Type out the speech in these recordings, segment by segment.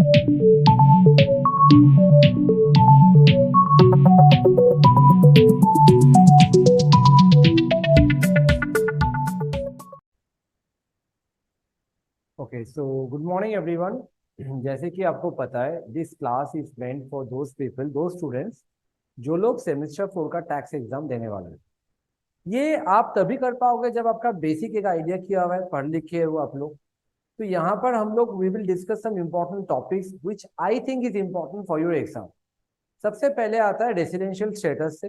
Okay, so good morning everyone. जैसे कि आपको पता है, this class is meant for those people, दो स्टूडेंट्स जो लोग सेमेस्टर 4 का टैक्स एग्जाम देने वाले हैं। ये आप तभी कर पाओगे जब आपका बेसिक एक आइडिया किया हुआ है, पढ़ लिखे हो आप लोग। तो यहाँ पर हम लोग we will discuss some important topics which I think is important for your exam. सबसे पहले आता है रेसिडेंशियल स्टेटस से।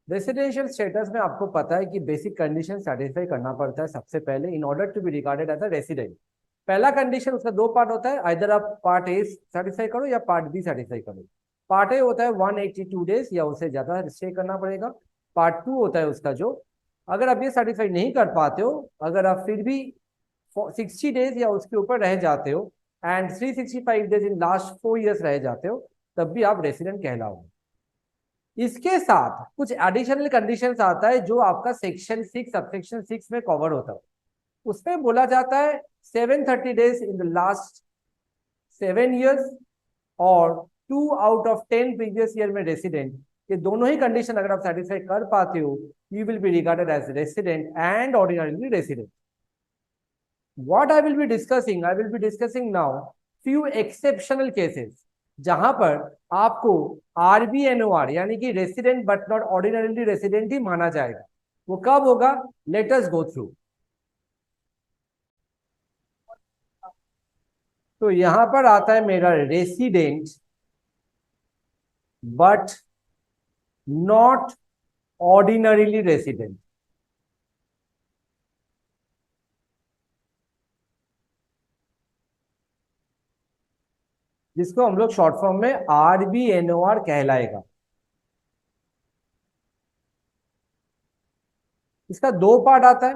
रेसिडेंशियल स्टेटस में आपको पता है कि बेसिक कंडीशन सेटिस्फाई करना पड़ता है सबसे पहले in order to be regarded as a resident. पहला कंडीशन, उसका दो पार्ट होता है, आइदर आप पार्ट ए सेटिस्फाई करो या पार्ट बी सेटिस्फाई करो। पार्ट ए होता है 182 डेज या उससे ज्यादा स्टे करना पड़ेगा। पार्ट 2 होता है उसका जो, अगर आप ये सेटिस्फाई नहीं कर पाते हो, अगर आप फिर भी 60 डेज या उसके ऊपर रह जाते हो and 365 days in last 4 years रह जाते हो, तब भी आप रेसिडेंट कहलाओगे। इसके साथ कुछ एडिशनल कंडीशंस आता है जो आपका सेक्शन 6 सबसेक्शन 6 में कवर होता है। उसमें बोला जाता है 730 days in the last 7 years और 2 आउट ऑफ 10 प्रीवियस ईयर में रेसिडेंट। ये दोनों ही कंडीशन अगर आप सेटिस्फाई कर पाते हो, you will be regarded as resident and ordinarily resident. What I will be discussing now few exceptional cases जहां पर आपको RBNOR यानी कि resident but not ordinarily resident ही माना जाएगा। वो कब होगा, लेट अस गो थ्रू। तो यहां पर आता है मेरा resident but not ordinarily resident. जिसको हम लोग शॉर्ट फॉर्म में RBNOR कहलाएगा। इसका दो पार्ट आता है।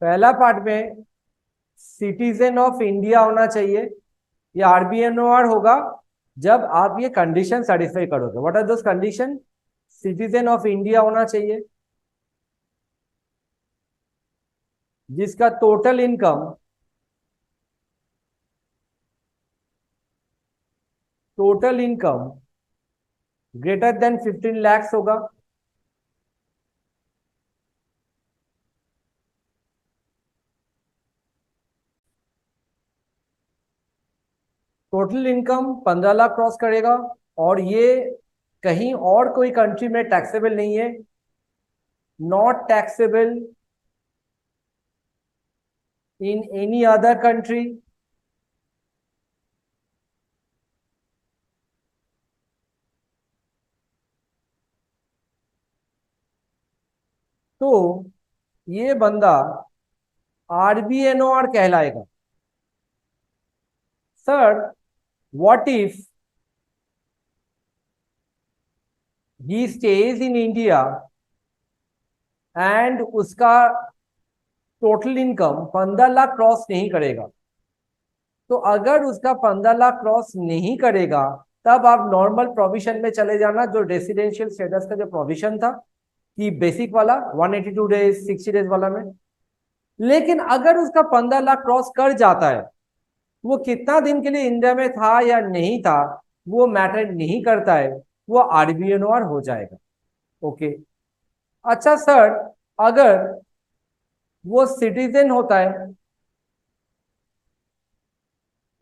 पहला पार्ट में सिटीजन ऑफ इंडिया होना चाहिए, ये RBNOR होगा जब आप ये कंडीशन सेटिस्फाई करोगे। What are those condition? Citizen of India होना चाहिए, जिसका total income greater than 15 lakhs होगा। टोटल इनकम 15 लाख क्रॉस करेगा और ये कहीं और कोई कंट्री में टैक्सेबल नहीं है, not taxable in any other country. तो ये बंदा RBNOR कहलाएगा। Sir, what if he stage in India and उसका टोटल इनकम 15 लाख क्रॉस नहीं करेगा? तो अगर उसका 15 लाख क्रॉस नहीं करेगा, तब आप नॉर्मल प्रोविजन में चले जाना, जो रेसिडेंशियल स्टेटस का जो प्रोविजन था कि बेसिक वाला 182 डेज 60 डेज वाला में। लेकिन अगर उसका 15 लाख क्रॉस कर जाता है, वो कितना दिन के लिए इंडिया में था या नहीं था वो मैटर नहीं करता है, वो RBNOR हो जाएगा। ओके, अच्छा सर, अगर वो सिटीजन होता है,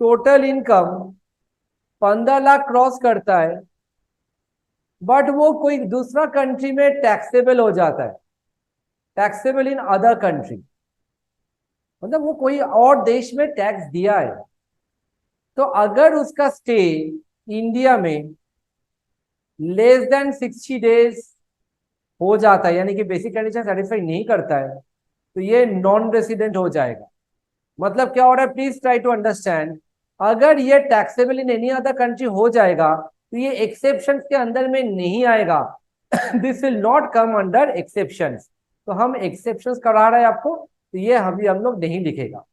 टोटल इनकम 15 लाख क्रॉस करता है, बट वो कोई दूसरा कंट्री में टैक्सेबल हो जाता है, टैक्सेबल इन अदर कंट्री, मतलब वो कोई और देश में टैक्स दिया है, तो अगर उसका स्टे इंडिया में लेस देन 60 डेज हो जाता है, यानी कि बेसिक कंडीशन सेटिस्फाई नहीं करता है, तो ये नॉन रेसिडेंट हो जाएगा। मतलब क्या हो रहा है, प्लीज ट्राई टू अंडरस्टैंड। अगर ये taxable in any other country हो जाएगा तो ये एक्सेप्शन के अंदर में नहीं आएगा। This will not come under exception. तो हम एक्सेप्शन करा रहे हैं आपको, तो ये अभी हम लोग नहीं लिखेगा।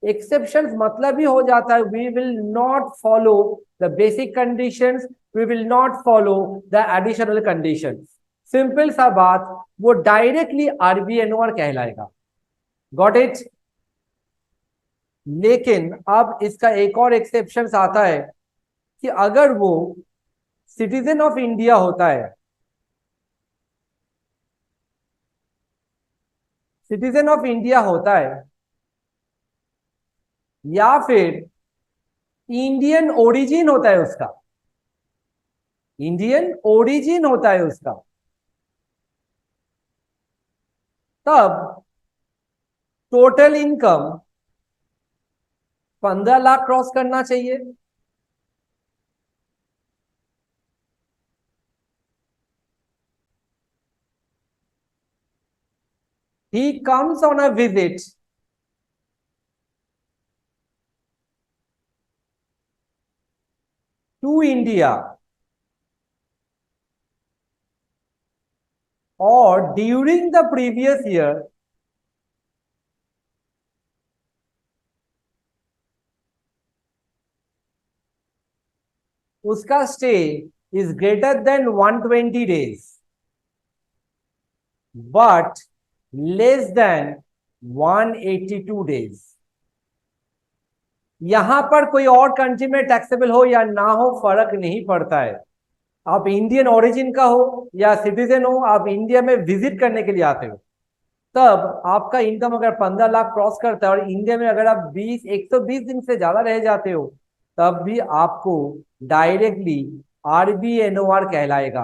एक्सेप्शन मतलब ही हो जाता है we will not follow the basic conditions, we will not follow the additional conditions. Simple सा बात, वो डायरेक्टली आरबीएनओआर कहलाएगा। Got it. लेकिन अब इसका एक और एक्सेप्शन आता है कि अगर वो सिटीजन ऑफ इंडिया होता है, सिटीजन ऑफ इंडिया होता है, या फिर इंडियन ओरिजिन होता है उसका, इंडियन ओरिजिन होता है उसका, तब टोटल इनकम 15 लाख क्रॉस करना चाहिए। He comes on a visit to India or during the previous year उसका stay is greater than 120 days but less than 182 days। यहां पर कोई और कंट्री में टैक्सेबल हो या ना हो फर्क नहीं पड़ता है। आप इंडियन ओरिजिन का हो या सिटीजन हो, आप इंडिया में विजिट करने के लिए आते हो, तब आपका इनकम अगर 15 लाख क्रॉस करता है और इंडिया में अगर आप 120 दिन से ज्यादा रह जाते हो, तब भी आपको डायरेक्टली आरबीएनओआर कहलाएगा।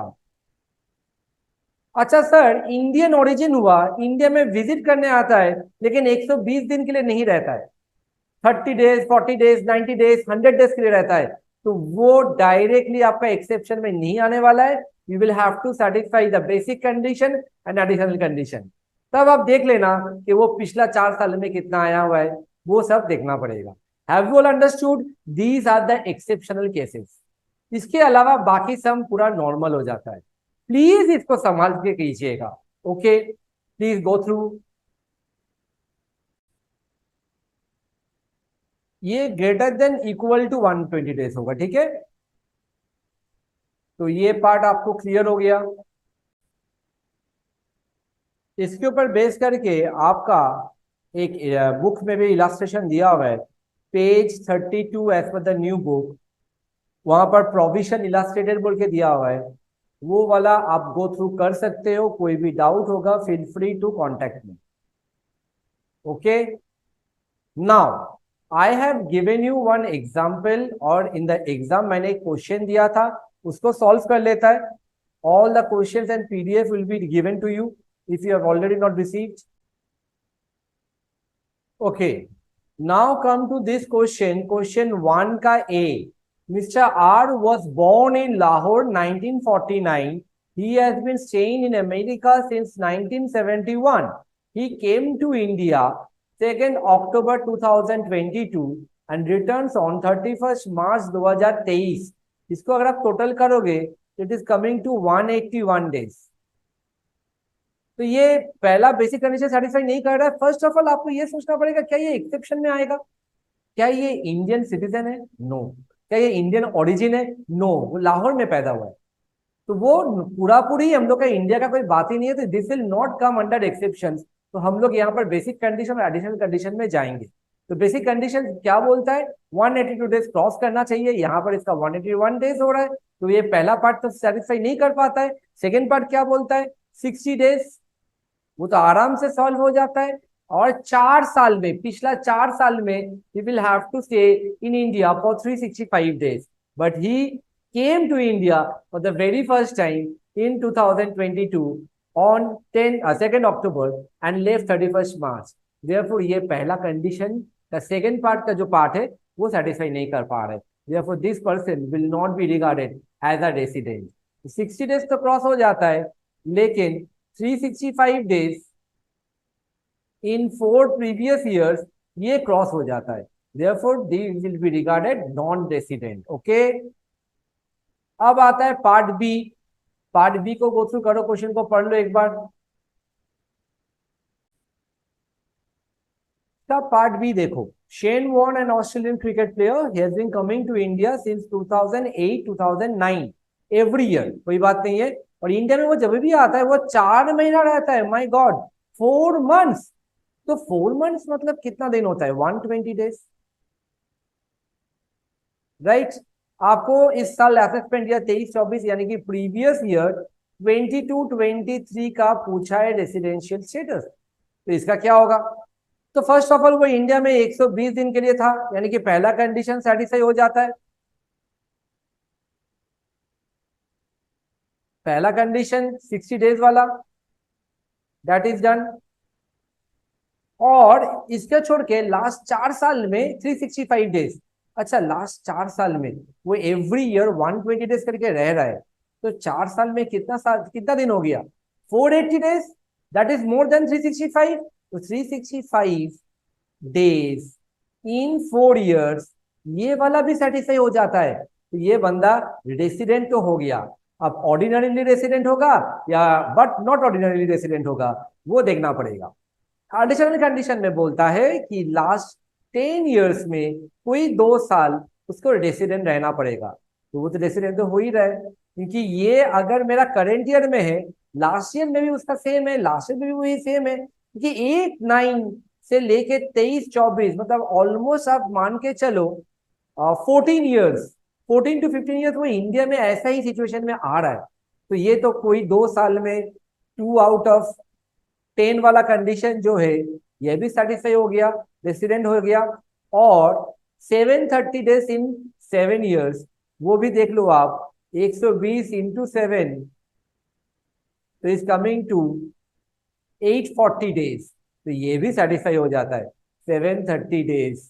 अच्छा सर, इंडियन ओरिजिन हुआ, इंडिया में विजिट करने आता है, लेकिन 120 दिन के लिए नहीं रहता है, 30 डेज, 40 डेज, 90 डेज, 100 डेज के लिए रहता है, तो वो डायरेक्टली आपका एक्सेप्शन में नहीं आने वाला है। You will have to satisfy the basic condition and additional condition. तब आप देख लेना कि वो पिछला 4 साल में कितना आया हुआ है, वो सब देखना पड़ेगा। Have you all understood? These are the exceptional cases. इसके अलावा बाकी सब पूरा नॉर्मल हो जाता है। प्लीज इसको संभाल के कीजिएगा। Okay, please go through. ये greater than equal to 120 days होगा, ठीक है। तो ये पार्ट आपको क्लियर हो गया। इसके ऊपर बेस करके आपका एक बुक में भी इलास्ट्रेशन दिया हुआ है, page 32 as per the new book, वहां पर प्रोविजन इलास्ट्रेटेड बोल के दिया हुआ है, वो वाला आप गो थ्रू कर सकते हो। कोई भी डाउट होगा feel free to contact me. Okay, now I have given you one example, और इन द एग्जाम मैंने एक क्वेश्चन दिया था, उसको सॉल्व कर लेता है। All the questions and PDF will be given to you if you have already not received. Okay, now come to this question, question 1 का A. Mr. R was born in Lahore 1949. He has been staying in America since 1971. He came to India 2nd October 2022 and returns on 31st March 2023. इसको अगर आप total करोगे, it is coming to 181 days. तो ये पहला basic condition satisfy नहीं कर रहा है। फर्स्ट ऑफ ऑल आपको ये सोचना पड़ेगा, क्या ये एक्सेप्शन में आएगा? क्या ये इंडियन सिटीजन है? नो। क्या ये इंडियन ओरिजिन है? नो। वो लाहौर में पैदा हुआ है, तो वो पूरा पूरी हम लोग का इंडिया का कोई बात ही नहीं है, तो this will not come under exception. तो हम लोग यहाँ पर बेसिक कंडीशन और एडिशनल कंडीशन में जाएंगे। तो बेसिक कंडीशन क्या बोलता है? 182 डेज क्रॉस करना चाहिए, यहाँ पर इसका 181 डेज हो रहा है, तो ये पहला पार्ट तो सेटिस्फाई नहीं कर पाता है। सेकेंड पार्ट क्या बोलता है? 60 डेज, वो तो आराम से सॉल्व हो जाता है। और 4 साल में, पिछला 4 साल में he will have to stay in India for 365 days, but he came to India for the very first time in 2022 on 2nd October and left 31st March। Therefore ये पहला कंडीशन का सेकेंड पार्ट का जो part है वो satisfy नहीं कर पा रहे, therefore this person will not be regarded as a resident. 60 days तो क्रॉस हो जाता है, लेकिन 365 डेज इन 4 previous years ये क्रॉस हो जाता है, therefore these will be regarded non resident. Okay, अब आता है पार्ट बी। पार्ट बी को गो थ्रू करो, क्वेश्चन को पढ़ लो एक बार। पार्ट बी देखो, Shane Warne an Australian cricket player, he has been coming to India since 2008-2009. Every year, कोई बात नहीं है। और इंडिया में वो जब भी आता है वो 4 महीना रहता है, माय गॉड, 4 मंथ्स। तो 4 मंथ्स मतलब कितना दिन होता है, 120 डेज, राइट। आपको इस साल असेसमेंट दिया 23-24, यानी कि प्रीवियस ईयर 22-23 का पूछा है रेसिडेंशियल स्टेटस। तो इसका क्या होगा? तो फर्स्ट ऑफ ऑल वो इंडिया में 120 दिन के लिए था, यानी कि पहला कंडीशन सेटिस्फाई हो जाता है। पहला कंडीशन 60 डेज वाला, दैट इज डन। और इसके छोड़ के लास्ट 4 साल में 365 डेज। अच्छा, लास्ट 4 साल में वो एवरी ईयर 120 डेज करके रह रहा है, तो 4 साल में कितना दिन हो गया, 480 days. That is more than 365। तो 365 डेज इन 4 ईयर्स, ये वाला भी सेटिस्फाई हो जाता है। तो ये बंदा रेसिडेंट तो हो गया। अब ऑर्डिनरीली रेसिडेंट होगा या बट नॉट ऑर्डिनरीली रेसिडेंट होगा, वो देखना पड़ेगा। एडिशनल कंडीशन में बोलता है कि लास्ट 10 ईयर्स में कोई 2 साल उसको रेसिडेंट रहना पड़ेगा। तो वो तो रेसिडेंट तो हो ही रहा है, क्योंकि ये अगर मेरा करंट ईयर में है, लास्ट ईयर में भी उसका सेम है, लास्ट ईयर में भी वही सेम है, क्योंकि 8-9 से लेके 23-24 मतलब ऑलमोस्ट आप मान के चलो 14 ईयर्स, 14 to 15 ईयर्स वो इंडिया में ऐसा ही सिचुएशन में आ रहा है। तो ये तो कोई 2 साल में 2 out of 10 वाला कंडीशन जो है, ये भी सेटिस्फाई हो गया, रेसिडेंट हो गया। और 730 डेज इन 7 ईयर्स, वो भी देख लो आप, 120 into 7, तो इज कमिंग टू 840 डेज। तो ये भी सेटिस्फाई हो जाता है, 730 days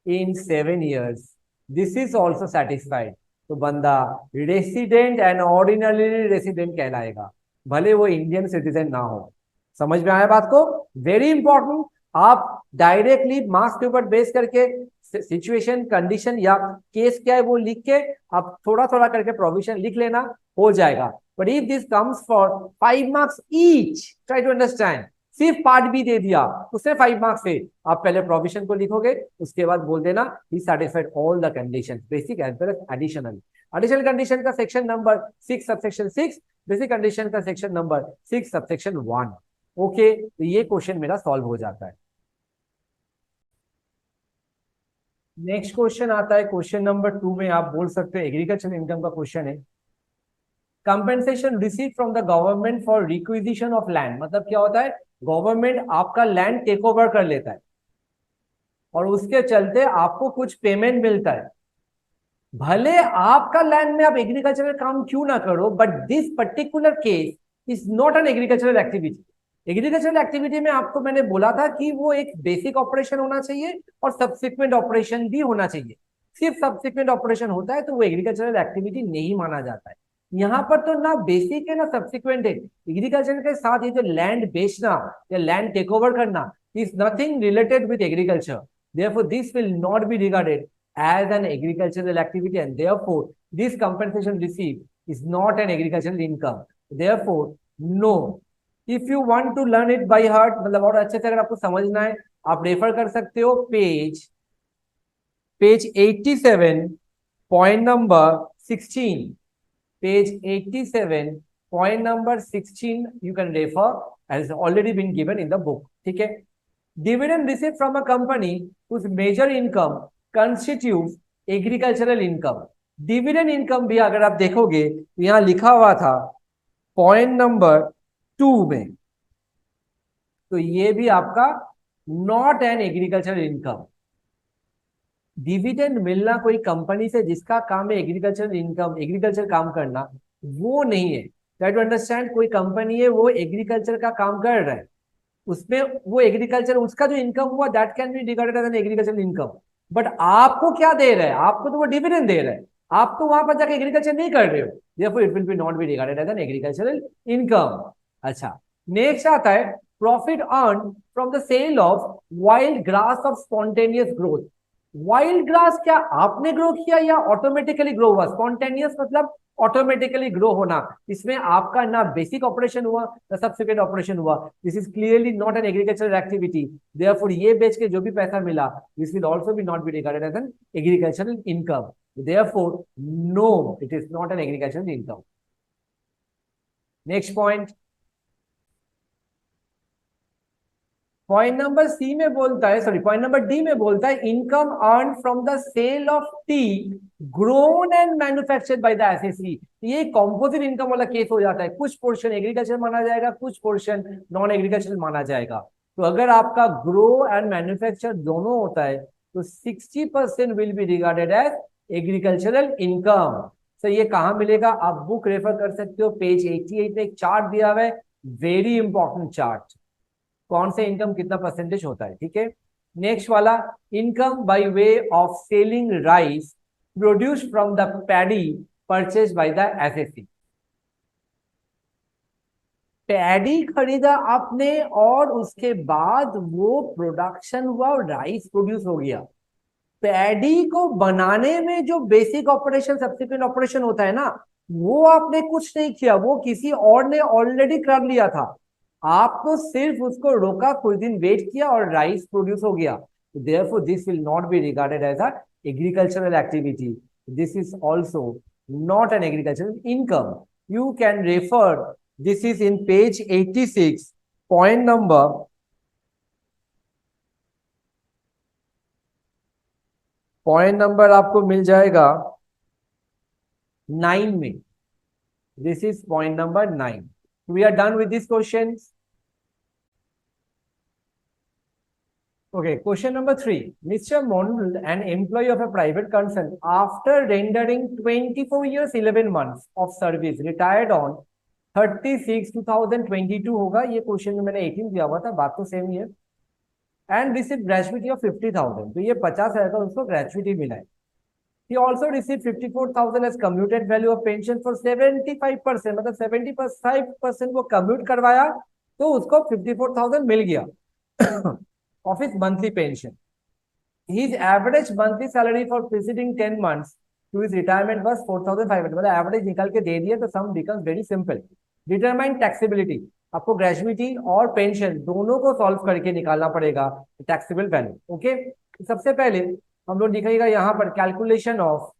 in 7 years, this is also satisfied. तो बंदा रेसिडेंट एंड ऑर्डिनरी रेसिडेंट कहलाएगा, भले वो इंडियन सिटीजन ना हो। समझ में आया बात को? Very important. आप डायरेक्टली मार्क्स के ऊपर बेस करके सिचुएशन, कंडीशन या केस क्या है वो लिख के आप थोड़ा थोड़ा करके प्रोविजन लिख लेना, हो जाएगा। But if this comes for 5 marks each, try to understand. सिर्फ पार्ट बी दे दिया, उससे 5 मार्क्स से आप पहले प्रोविजन को लिखोगे, उसके बाद बोल देना ही satisfied all the condition, basic as well as additional. Additional condition का section number 6 subsection 6, basic condition का सेक्शन नंबर 6 सबसेक्शन 1। ओके, तो ये क्वेश्चन मेरा सॉल्व हो जाता है। नेक्स्ट क्वेश्चन आता है क्वेश्चन नंबर 2 में, आप बोल सकते हो एग्रीकल्चर इनकम का क्वेश्चन है। Compensation receive from the government for requisition of land, मतलब क्या होता है, गवर्नमेंट आपका लैंड टेक ओवर कर लेता है और उसके चलते आपको कुछ पेमेंट मिलता है। भले आपका लैंड में आप एग्रीकल्चरल काम क्यों ना करो, but this particular case is not an agricultural activity. Agricultural activity में आपको मैंने बोला था कि वो एक बेसिक ऑपरेशन होना चाहिए और सब्सिक्वेंट ऑपरेशन भी होना चाहिए। सिर्फ सब्सिक्वेंट ऑपरेशन होता है तो वो एग्रीकल्चरल एक्टिविटी नहीं माना जाता है। यहाँ पर तो ना बेसिक है ना सब्सिक्वेंट है। एग्रीकल्चर के साथ ये जो लैंड बेचना या लैंड टेक ओवर करना is nothing related with agriculture, therefore this will not be regarded as an agricultural activity, and therefore this compensation received is not an agricultural income. Therefore no. If you want to learn it by heart, मतलब और अच्छे से अगर आपको समझना है, आप refer कर सकते हो page 87 point number 16, page 87 point number 16 you can refer, has already been given in the book। ठीक है। Dividend receive from a company whose major income constitutes agricultural income. Dividend income भी अगर आप देखोगे तो यहां लिखा हुआ था पॉइंट नंबर 2 में, तो ये भी आपका not an agricultural income. Dividend मिलना कोई कंपनी से जिसका काम है एग्रीकल्चरल इनकम, एग्रीकल्चर काम करना, वो नहीं है। ट्राई टू अंडरस्टैंड, कोई कंपनी है वो एग्रीकल्चर का काम कर रहा है, उसमें वो एग्रीकल्चर, उसका जो इनकम हुआ that can be regarded as an agriculture income. But आपको क्या दे रहा है, आपको तो वो डिविडेंड दे रहा है, आप तो वहां पर जाके एग्रीकल्चर नहीं कर रहे हो, therefore it will be not be regarded as an agricultural income. अच्छा, नेक्स्ट आता है profit earn from the sale of wild grass of spontaneous growth. Wild grass क्या आपने ग्रो किया या ऑटोमेटिकली ग्रो हुआ? स्पॉन्टेनियस मतलब ऑटोमेटिकली ग्रो होना, इसमें आपका ना बेसिक ऑपरेशन हुआ ना सब्सिक्वेंट ऑपरेशन हुआ। This is clearly not an agricultural activity, therefore ये बेच के जो भी पैसा मिला this will also be not be regarded as an agricultural income, therefore no it is not an agricultural income. Next point, point number C में बोलता है, सॉरी पॉइंट नंबर डी में बोलता है income earn from the sale of tea grown and manufactured by the SSC. ये composite income वाला case हो जाता है, कुछ पोर्शन एग्रीकल्चर माना जाएगा, कुछ पोर्शन नॉन एग्रीकल्चर माना जाएगा। तो अगर आपका ग्रो एंड मैन्युफैक्चर दोनों होता है तो 60% will be regarded as agricultural income. Sir ये कहां मिलेगा? आप बुक रेफर कर सकते हो, पेज 88 में एक चार्ट दिया हुआ है, वेरी इंपॉर्टेंट चार्ट, कौन से इनकम कितना परसेंटेज होता है। ठीक है, नेक्स्ट वाला, income by way of selling rice produce from the paddy purchase by the SSC. Paddy खरीदा आपने और उसके बाद वो प्रोडक्शन हुआ और राइस प्रोड्यूस हो गया। पैडी को बनाने में जो बेसिक ऑपरेशन सब्सिक्वेंट ऑपरेशन होता है ना, वो आपने कुछ नहीं किया, वो किसी और ने ऑलरेडी कर लिया था। आप तो सिर्फ उसको रोका, कुछ दिन वेट किया और राइस प्रोड्यूस हो गया। Therefore this will not be regarded as a agricultural activity, this is also not an agricultural income. You can refer, this is in page 86, point number, point number आपको मिल जाएगा 9 में। This is point number 9. We are done with these questions. Okay, question number 3. Mr. Mondal, an employee of a private concern, after rendering 24 years 11 months of service, retired on 36 2022 होगा। ये question में मैंने 18 दिया हुआ था, बात तो सेम ही है। एंड रिसीव ग्रेजुएटी ऑफ 50,000, तो ये 50,000 का उसको ग्रेजुएटी मिला है। He also received 54,000 as commuted value of pension for 75%, मतलब 75% वो कम्यूट करवाया तो उसको 54,000 मिल गया of his monthly pension. His average monthly salary for preceding 10 months to his retirement was 4,500, मतलब एवरेज निकाल के दे दिया तो सम becomes very simple. Determine taxability, आपको ग्रेजुइटी और पेंशन दोनों को सॉल्व करके निकालना पड़ेगा टैक्सेबल वैल्यू। ओके, सबसे पहले हम लोग लिखेगा यहां पर calculation of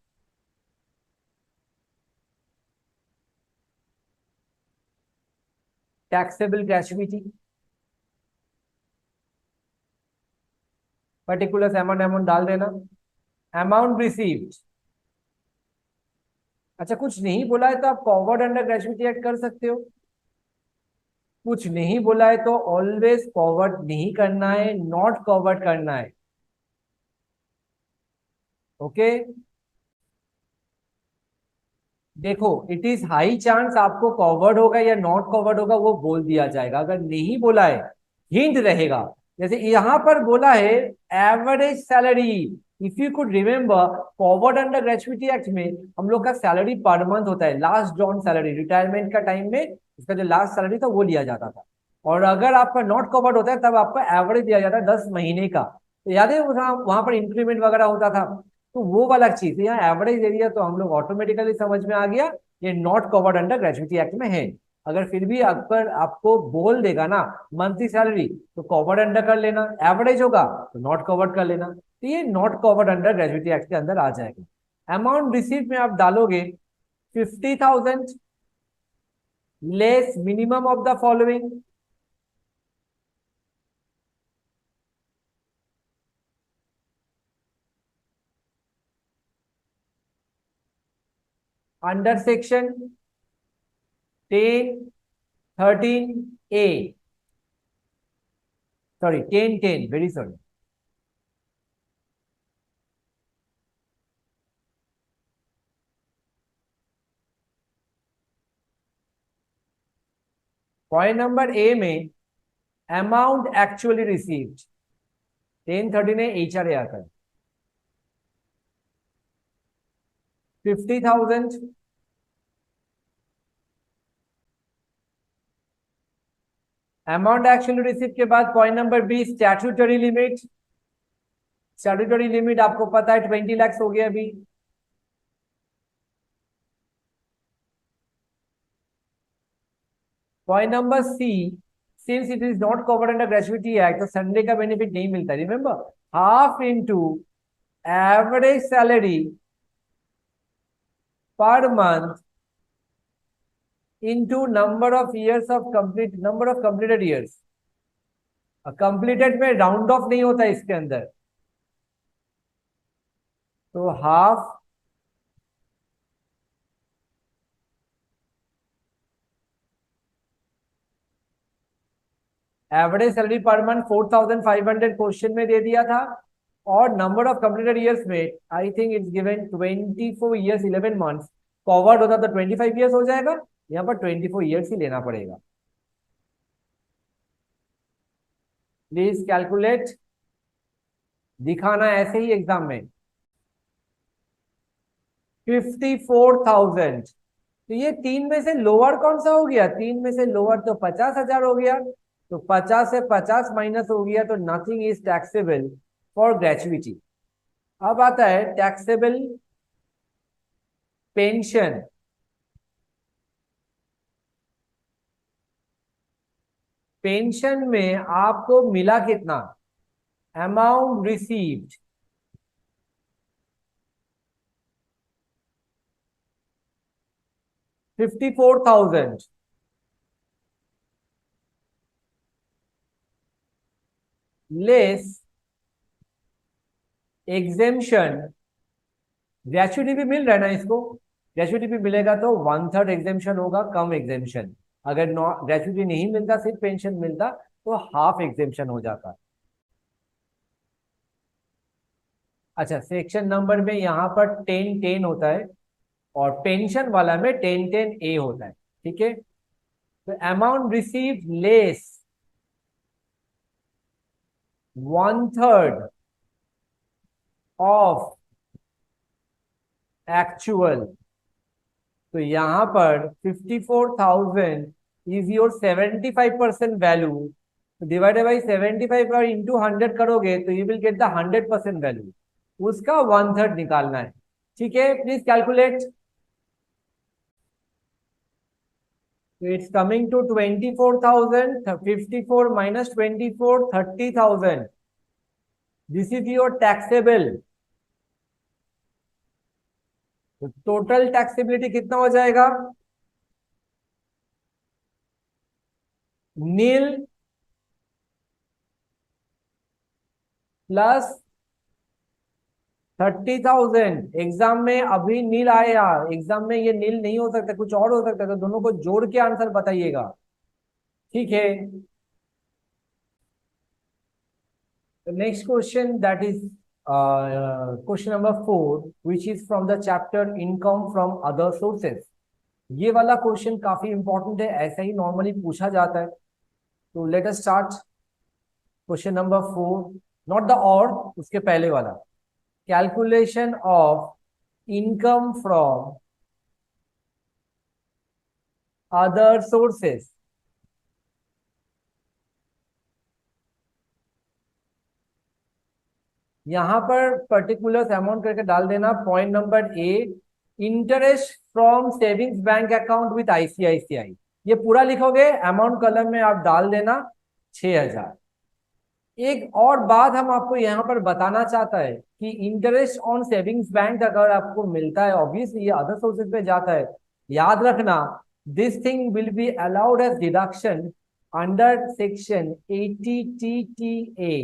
taxable gratuity, particular amount amount डाल देना। अमाउंट रिसीव्ड, अच्छा कुछ नहीं बोला है तो आप कवर्ड अंडर ग्रेजुइटी ऐड कर सकते हो, कुछ नहीं बोला है तो ऑलवेज कवर्ड नहीं करना है, नॉट कवर्ड करना है। ओके, देखो इट इज हाई चांस आपको कवर्ड होगा या नॉट कवर्ड होगा वो बोल दिया जाएगा। अगर नहीं बोला है हिंट रहेगा, जैसे यहां पर बोला है average salary. If you could remember, forward under gratuity act में हम लोग का सैलरी पर मंथ होता है, लास्ट ड्रॉन सैलरी, रिटायरमेंट का टाइम में इसका जो लास्ट सैलरी था वो लिया जाता था। और अगर आपका नॉट कवर्ड होता है तब आपका एवरेज दिया जाता है 10 महीने का। तो याद है वहां पर इंक्रीमेंट वगैरह होता था, तो वो वाला चीज यहाँ एवरेज एरिया तो हम लोग ऑटोमेटिकली समझ में आ गया ये not covered under gratuity act में है। अगर फिर भी अगर आपको बोल देगा ना मंथली सैलरी तो कवर्ड अंडर कर लेना, एवरेज होगा तो नॉट कवर्ड कर लेना, तो ये not covered under gratuity act के अंदर आ जाएगा। अमाउंट रिसीव में आप डालोगे 50,000 less minimum of the following, under section 10(13)(a), sorry 10(10), very sorry. Point number A में अमाउंट एक्चुअली रिसीव्ड 10(13) ने एचआर आकर 50,000 अमाउंट एक्चुअली रिसीव के बाद point number B statutory limit statutory limit आपको पता है 20 लाख हो गया अभी। Point number C, since it is not covered under gratuity act, तो संडे का बेनिफिट नहीं मिलता। Remember, half into average salary per month into number of years of complete, number of completed years. Completed में round off नहीं होता इसके अंदर, तो half average salary per month 4,500 question में दे दिया था, और नंबर ऑफ कंप्लीटेड ईयर्स में I think it's given 24 years 11 months. Covered होता तो 25 ईयर्स हो जाएगा, यहाँ पर 24 ईयर्स ही लेना पड़ेगा। प्लीज कैलकुलेट, दिखाना ऐसे ही एग्जाम में। 54,000, तो ये तीन में से लोअर कौन सा हो गया? तीन में से लोअर तो 50,000 हो गया, तो 50 से 50 माइनस हो गया, तो nothing is taxable for gratuity. अब आता है टैक्सेबल पेंशन। पेंशन में आपको मिला कितना? Amount received 54,000 less exemption. Gratuity भी मिल रहा है ना इसको, ग्रेचुइटी भी मिलेगा तो 1/3 एग्जेम्पशन होगा, कम एग्जेम्पशन। अगर ग्रेचुइटी नहीं मिलता, सिर्फ पेंशन मिलता, तो हाफ एग्जेम्पशन हो जाता। अच्छा, सेक्शन नंबर में यहाँ पर 10-10 होता है, और पेंशन वाला में 10-10 A होता है। ठीक है, तो amount receive less 1/3 of actual, तो यहां पर 54,000 is your 75% value, divided by 75 और इंटू 100 करोगे तो you will get the 100% value, उसका 1/3 निकालना है। ठीक है, please calculate. It's coming to 24,000, 54 minus 24, 30,000। This is your taxable. तो टोटल टैक्सेबिलिटी कितना हो जाएगा? नील प्लस 30,000। एग्जाम में अभी नील आया, एग्जाम में ये नील नहीं हो सकता, कुछ और हो सकता है, तो दोनों को जोड़ के आंसर बताइएगा। ठीक है, next question that is question number 4 which is from the chapter income from other sources. ये वाला क्वेश्चन काफी इंपॉर्टेंट है, ऐसा ही नॉर्मली पूछा जाता है। तो let us start question number 4, not the और, उसके पहले वाला। Calculation of income from other sources. यहां पर पर्टिकुलर अमाउंट करके डाल देना। Point number A, interest from savings bank account with ICICI, ये पूरा लिखोगे, अमाउंट कॉलम में आप डाल देना 6,000। एक और बात हम आपको यहाँ पर बताना चाहता है कि इंटरेस्ट ऑन सेविंग्स बैंक अगर आपको मिलता है, ऑब्वियसली ये अदर सोर्सेज पे जाता है, याद रखना this thing will be allowed as deduction under section 80TTA।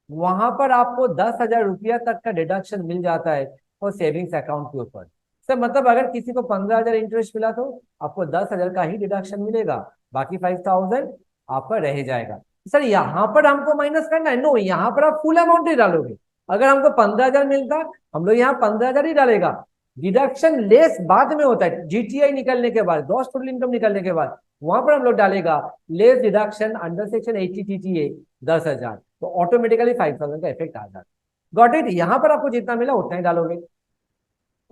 वहां पर आपको 10,000 रुपया तक का डिडक्शन मिल जाता है और सेविंग्स अकाउंट के ऊपर। सर मतलब अगर किसी को 15,000 इंटरेस्ट मिला तो आपको 10,000 का ही डिडक्शन मिलेगा, बाकी 5,000 आपका रह जाएगा। सर यहाँ पर हमको माइनस करना है? नो, यहाँ पर आप फुल अमाउंट ही डालोगे। अगर हमको 15,000 मिलता, हम लोग यहाँ 15,000 ही डालेगा। डिडक्शन लेस बाद में होता है, जीटीआई निकलने के बाद, ग्रॉस टोटल इनकम निकलने के बाद, वहां पर हम लोग डालेगा less deduction under section 80TTA 10,000, तो ऑटोमेटिकली 5,000 का इफेक्ट आ जाता है। Got it? यहाँ पर आपको जितना मिला उतना ही डालोगे।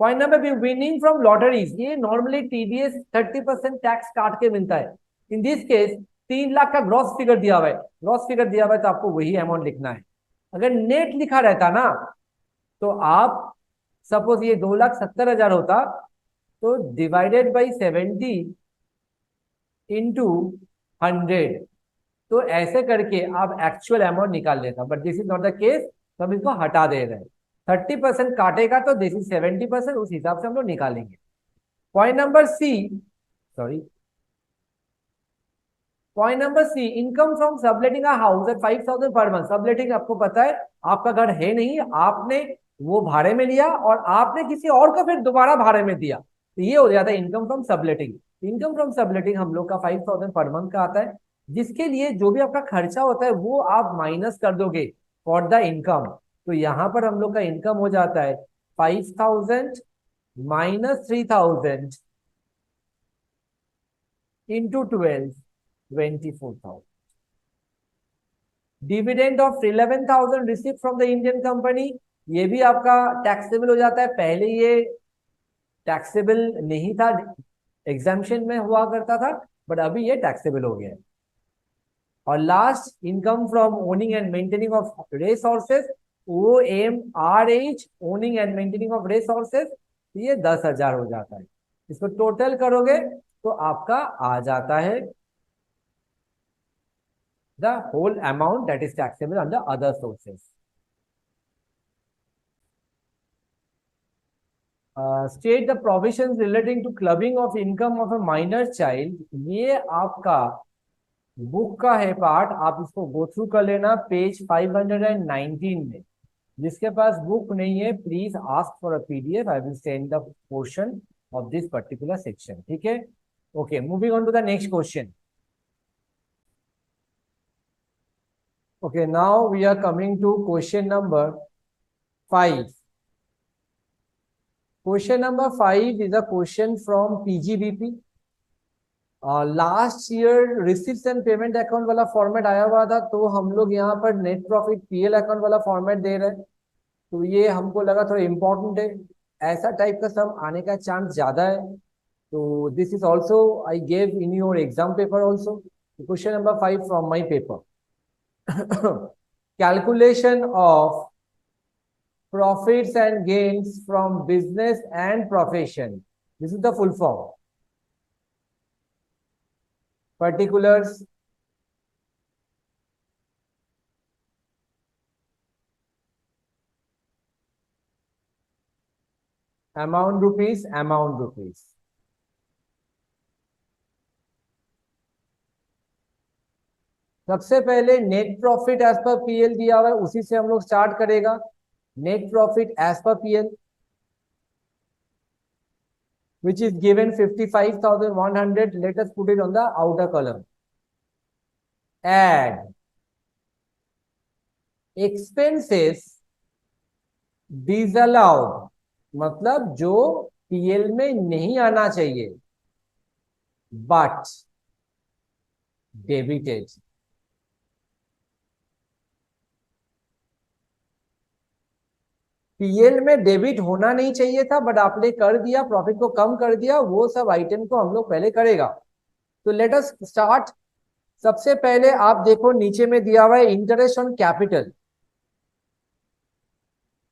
Point number B, winning from lotteries, ये नॉर्मली टीडीएस 30% टैक्स काट के मिलता है। इन दिस केस 3 लाख का ग्रॉस फिगर दिया हुआ है, ग्रॉस फिगर दिया हुआ है तो आपको वही अमाउंट लिखना है। अगर नेट लिखा रहता ना, तो आप सपोज ये 2,70,000 होता, तो डिवाइडेड बाई 70 इंटू 100, तो ऐसे करके आप एक्चुअल अमाउंट निकाल लेता, but this is not the case, तो हम इसको हटा दे रहे हैं। 30% काटेगा तो दिस इज 70%, उस हिसाब से हम लोग निकालेंगे। Point number C, sorry, point number C, income from subletting a house at 5,000 per month. Subletting आपको पता है, आपका घर है नहीं, आपने वो भाड़े में लिया और आपने किसी और को फिर दोबारा भाड़े में दिया, तो ये हो जाता है income from subletting. Income from subletting हम लोग का 5,000 पर मंथ का आता है, जिसके लिए जो भी आपका खर्चा होता है वो आप माइनस कर दोगे फॉर द इनकम। तो यहां पर हम लोग का इनकम हो जाता है 5,000 minus 3,000 into 12, 24,000। Dividend of 11,000 receive from the Indian company, ये भी आपका टैक्सेबल हो जाता है। पहले ये टैक्सेबल नहीं था, एग्जाम्पशन में हुआ करता था, बट अभी ये टैक्सेबल हो गया है। और last, income from owning and maintaining of race horses, OMRH, owning and maintaining of race horses, ये 10,000 हो जाता है। इसको टोटल करोगे तो आपका आ जाता है the whole amount that is taxable under other sources. State the provisions relating to clubbing of income of a minor child, ये आपका बुक का है पार्ट, आप इसको गो थ्रू कर लेना पेज 519 में। जिसके पास बुक नहीं है please ask for a PDF, I will send the portion of this particular section, ठीक है। Okay, moving on to the next question. Okay, now we are coming to question number 5. Question number 5 is a question from PGBP. Last year receipt and payment account वाला format आया हुआ था, तो हम लोग यहाँ पर नेट प्रॉफिट PL अकाउंट वाला फॉर्मेट दे रहे हैं, तो ये हमको लगा थोड़ा इंपॉर्टेंट है, ऐसा टाइप का सम आने का चांस ज्यादा है। तो this is also I gave in your exam paper also. Question number 5 from my paper. Calculation of profits and gains from business and profession. This is the full form. Particulars. Amount rupees, amount rupees. सबसे पहले net profit as per PL दिया हुआ है, उसी से हम लोग start करेगा। Net profit as per PL which is given 55,100. Let us put it on the outer column. Add expenses disallowed, मतलब जो PL में नहीं आना चाहिए but debited. PL में डेबिट होना नहीं चाहिए था, बट आपने कर दिया, प्रॉफिट को कम कर दिया, वो सब आइटम को हम लोग पहले करेगा। तो लेट अस स्टार्ट। सबसे पहले आप देखो नीचे में दिया हुआ है interest on capital.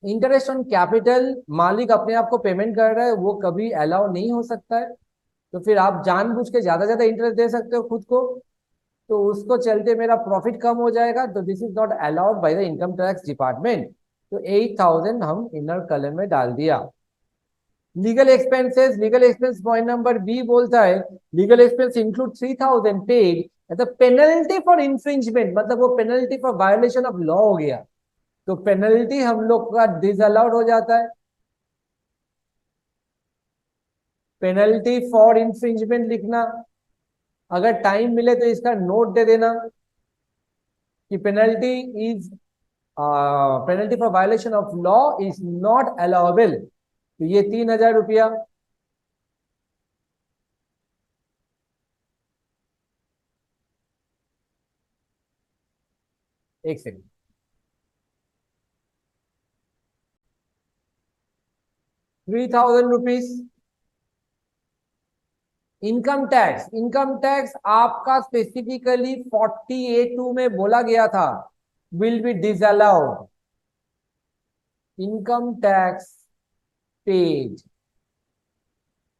Interest on capital मालिक अपने आप को पेमेंट कर रहा है, वो कभी अलाउ नहीं हो सकता है, तो फिर आप जानबूझ के ज्यादा इंटरेस्ट दे सकते हो खुद को, तो उसको चलते मेरा प्रॉफिट कम हो जाएगा, तो this is not allowed by the income tax department. तो 8,000 हम इनर कॉलम में डाल दिया। Legal expenses, legal expense point number B बोलता है legal expense include 3,000 paid as a penalty for infringement, मतलब वो penalty for violation of law हो गया, तो पेनल्टी हम लोग का डिसअलाउड हो जाता है। पेनल्टी फॉर इंफ्रिंजमेंट लिखना, अगर टाइम मिले तो इसका नोट दे देना कि penalty is penalty for violation of law is not allowable, तो ये 3,000 रुपया। एक second, 3,000 rupees. Income tax, income tax आपका स्पेसिफिकली 48(2) में बोला गया था will be disallowed, income tax paid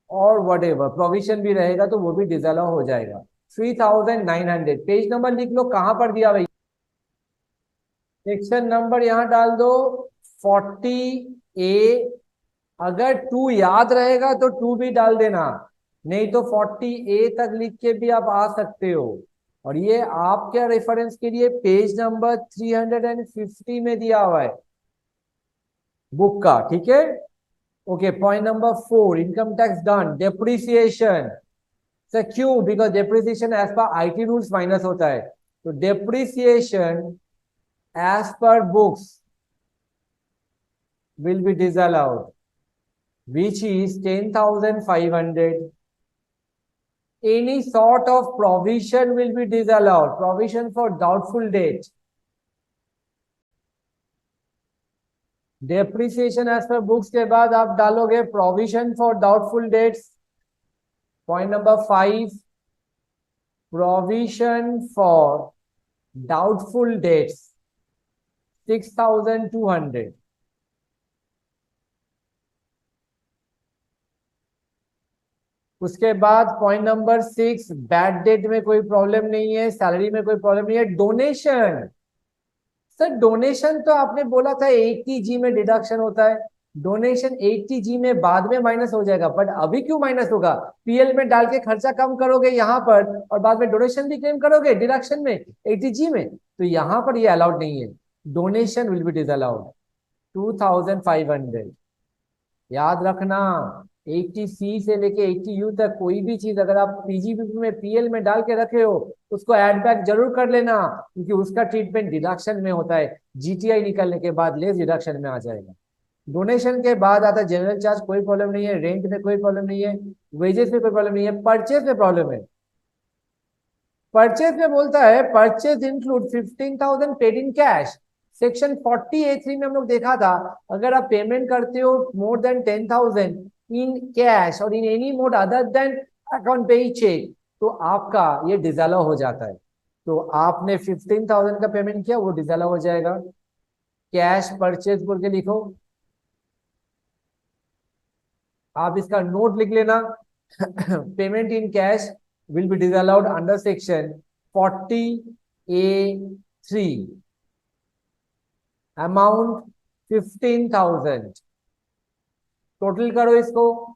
और वट एवर प्रोविजन भी रहेगा तो वो भी डिसअलाउ हो जाएगा। 3900 पेज नंबर लिख लो, कहां पर दिया भाई, सेक्शन नंबर यहां डाल दो 40A। अगर 2 याद रहेगा तो 2 भी डाल देना, नहीं तो 40A तक लिख के भी आप आ सकते हो। और ये आपके रेफरेंस के लिए पेज नंबर 350 में दिया हुआ है बुक का, ठीक है। Okay, point number 4, income tax done. Depreciation sir क्यों, because depreciation as per IT rules minus होता है, तो depreciation as per books will be disallowed, which is 10,500. Any sort of provision will be disallowed. Provision for doubtful debt. Depreciation as per books के बाद आप डालोगे provision for doubtful debts. Point number 5, provision for doubtful debts 6,200. उसके बाद point number 6, bad debt में कोई problem नहीं है, सैलरी में कोई प्रॉब्लम नहीं है। डोनेशन सर, डोनेशन तो आपने बोला था 80G में डिडक्शन होता है, डोनेशन 80G में बाद में माइनस हो जाएगा, बट अभी क्यों माइनस होगा? पीएल में डाल के खर्चा कम करोगे यहाँ पर और बाद में डोनेशन भी क्लेम करोगे डिडक्शन में 80G में, तो यहाँ पर ये अलाउड नहीं है। Donation will be disallowed 2500। याद रखना 80C से लेके 80U तक कोई भी चीज अगर आप पीजीबीपी में पीएल में डाल के रखे हो उसको ऐड बैक जरूर कर लेना, क्योंकि उसका ट्रीटमेंट डिडक्शन में होता है, जीटीआई निकलने के बाद लेस डिडक्शन में आ जाएगा। डोनेशन के बाद आता है जनरल चार्ज, कोई प्रॉब्लम नहीं है, रेंट में कोई प्रॉब्लम नहीं है, वेजेस में कोई प्रॉब्लम नहीं है, परचेज में प्रॉब्लम है। परचेज में बोलता है purchase include 15,000 paid in cash. Section 40A3 में हम लोग देखा था, अगर आप पेमेंट करते हो मोर देन 10,000 इन कैश और in any mode other than account पे चेक, तो आपका ये डिसअलाउ हो जाता है। तो आपने 15,000 का पेमेंट किया वो डिसअलाउ हो जाएगा। कैश परचेज बोल के लिखो, आप इसका नोट लिख लेना। Payment in cash will be disallowed under section 40A3, amount 15,000। Total करो इसको,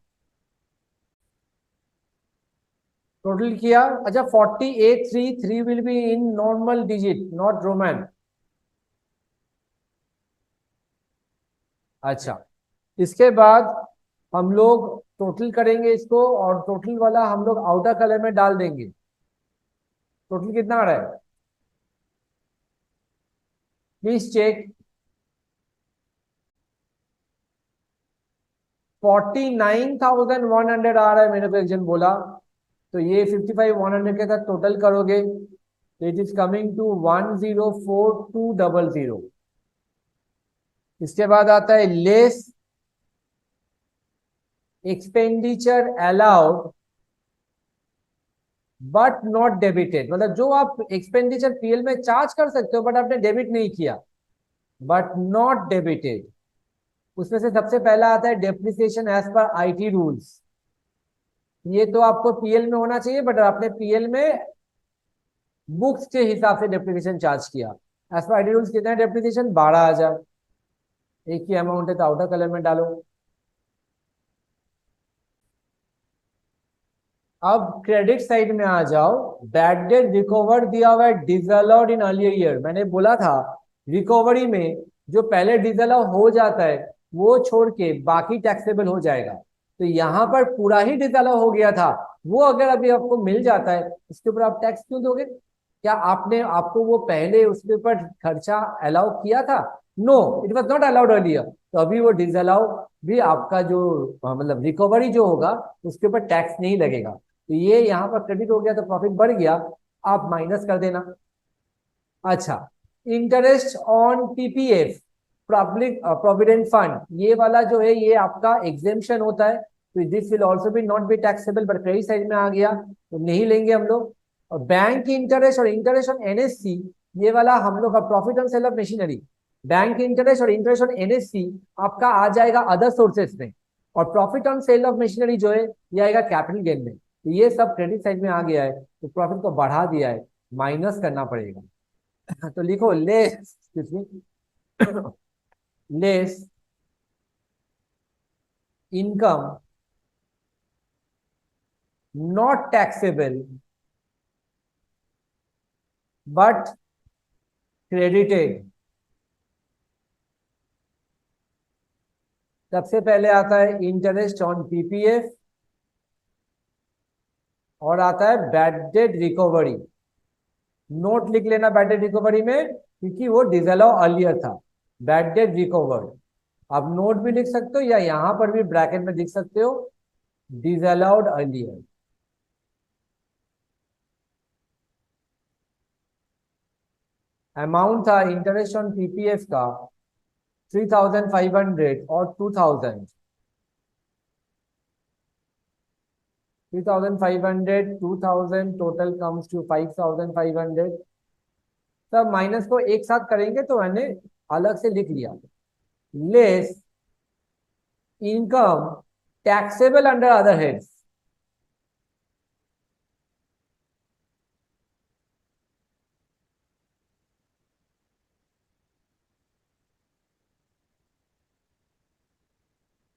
टोटल किया। अच्छा 40A3, 3 will be in normal digit not Roman। अच्छा, इसके बाद हम लोग टोटल करेंगे इसको और टोटल वाला हम लोग आउटर कलर में डाल देंगे। टोटल कितना आ रहा है प्लीज चेक। 49,100 आ रहा है, मेरे को एक जन बोला, तो ये 55,100 के साथ टोटल करोगे इट इज कमिंग टू 104,200। इसके बाद आता है less expenditure allowed but not debited, मतलब जो आप एक्सपेंडिचर पीएल में चार्ज कर सकते हो बट आपने डेबिट नहीं किया, बट नॉट डेबिटेड। उसमें से सबसे पहला आता है depreciation as per IT rules. ये तो आपको पीएल में होना चाहिए, बट आपने पीएल में बुक्स के हिसाब से डेप्रिसिएशन चार्ज किया। एज पर आईटी रूल्स कितना है डेप्रिसिएशन? 12,000। एक ही अमाउंट है तो आउटर कलर में डालो। अब क्रेडिट साइड में आ जाओ। बैड डेट रिकवर दिया हुआ है डिसअलाउड इन अर्लियर ईयर। मैंने बोला था रिकवरी में जो पहले डिसअलाउ हो जाता है वो छोड़ के बाकी टैक्सेबल हो जाएगा, तो यहाँ पर पूरा ही डिसअलाउ हो गया था, वो अगर अभी आपको मिल जाता है उसके ऊपर आप टैक्स क्यों दोगे? क्या आपने आपको वो पहले उसके ऊपर खर्चा अलाउ किया था? No, it was not allowed earlier, तो अभी वो डिसअलाउ भी आपका जो मतलब रिकवरी जो होगा उसके ऊपर टैक्स नहीं लगेगा। तो ये यहाँ पर क्रेडिट हो गया तो प्रॉफिट बढ़ गया, आप माइनस कर देना। अच्छा, interest on PPF public provident fund, ये वाला जो है ये आपका एग्जेम्पशन होता है, तो this will also be not be taxable, but credit side में आ गया तो नहीं लेंगे हम लोग। और बैंक इंटरेस्ट और इंटरेस्ट ऑन एनएससी, ये वाला हम लोग का profit on sale of machinery, bank interest और इंटरेस्ट ऑन एनएससी आपका आ जाएगा अदर सोर्सेस में, और profit on sale of machinery जो है ये आएगा कैपिटल गेन में। तो ये सब क्रेडिट साइड में आ गया है, तो प्रॉफिट को बढ़ा दिया है, माइनस करना पड़ेगा। तो लिखो less, less income not taxable but credited. सबसे पहले आता है इंटरेस्ट ऑन पीपीएफ और आता है बैड डेट रिकवरी। नोट लिख लेना बैड डेट रिकवरी में, क्योंकि वो डिसअलाउ अर्लियर था। बैड डेट रिकवर्ड, आप नोट भी लिख सकते हो या यहां पर भी ब्रैकेट में लिख सकते हो, डिसअलाउड अर्लियर। अमाउंट था इंटरेस्ट ऑन पीपीएफ का 3,500 और 2,000। 3,500 2,000 टोटल कम्स टू 5,500। सब माइनस को एक साथ करेंगे तो मैंने अलग से लिख लिया। Less income taxable under other heads.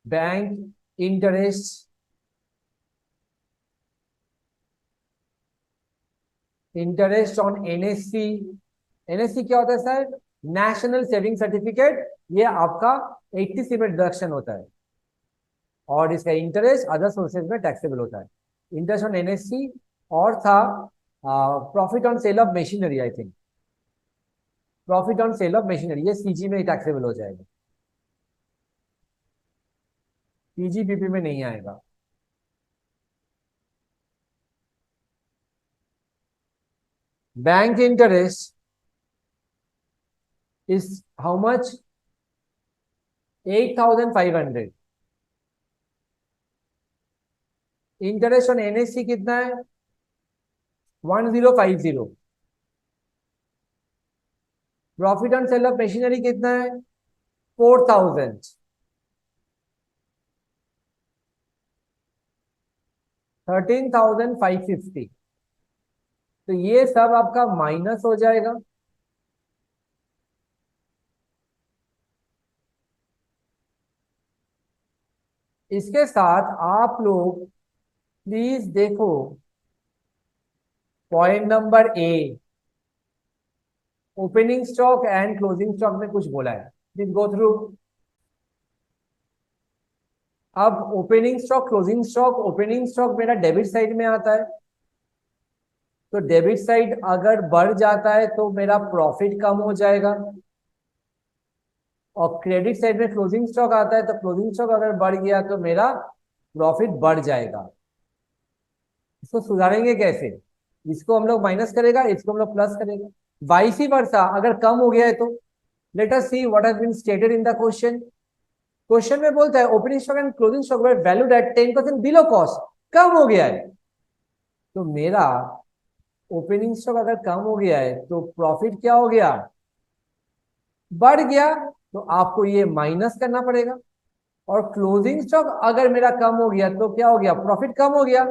Bank interest, interest on NSC. NSC क्या होता है सर? National saving certificate. ये आपका 80 में डिडक्शन होता है, और इसका इंटरेस्ट अदर सोर्सेज में टैक्सेबल होता है। इंटरेस्ट ऑन एनएससी, और था profit on sale of machinery. I think profit on sale of machinery ये सीजी में टैक्सेबल हो जाएगा, पीजीपीपी में नहीं आएगा। Bank interest is how much? 8,500। Interest on NSC कितना है? 1050। Profit on sale of machinery कितना है? 4,000। 13,550। तो ये सब आपका माइनस हो जाएगा। इसके साथ आप लोग प्लीज देखो point number A, opening stock and closing stock में कुछ बोला है, प्लीज गो थ्रू। अब opening stock closing stock, opening stock मेरा डेबिट साइड में आता है, तो डेबिट साइड अगर बढ़ जाता है तो मेरा प्रॉफिट कम हो जाएगा, और क्रेडिट साइड में क्लोजिंग स्टॉक आता है तो क्लोजिंग स्टॉक अगर बढ़ गया तो मेरा प्रॉफिट बढ़ जाएगा। इसको सुधारेंगे कैसे? इसको हम लोग माइनस करेगा, इसको हम लोग प्लस करेगा, वाइसी वर्सा। अगर कम हो गया है तो let us see what has been stated in the question. Question में बोलता है opening stock and closing stock were valued at 10% below cost. कम हो गया है, तो मेरा ओपनिंग स्टॉक अगर कम हो गया है तो प्रॉफिट क्या हो गया? बढ़ गया। तो आपको ये माइनस करना पड़ेगा। और क्लोजिंग स्टॉक अगर मेरा कम हो गया तो क्या हो गया? प्रॉफिट कम हो गया,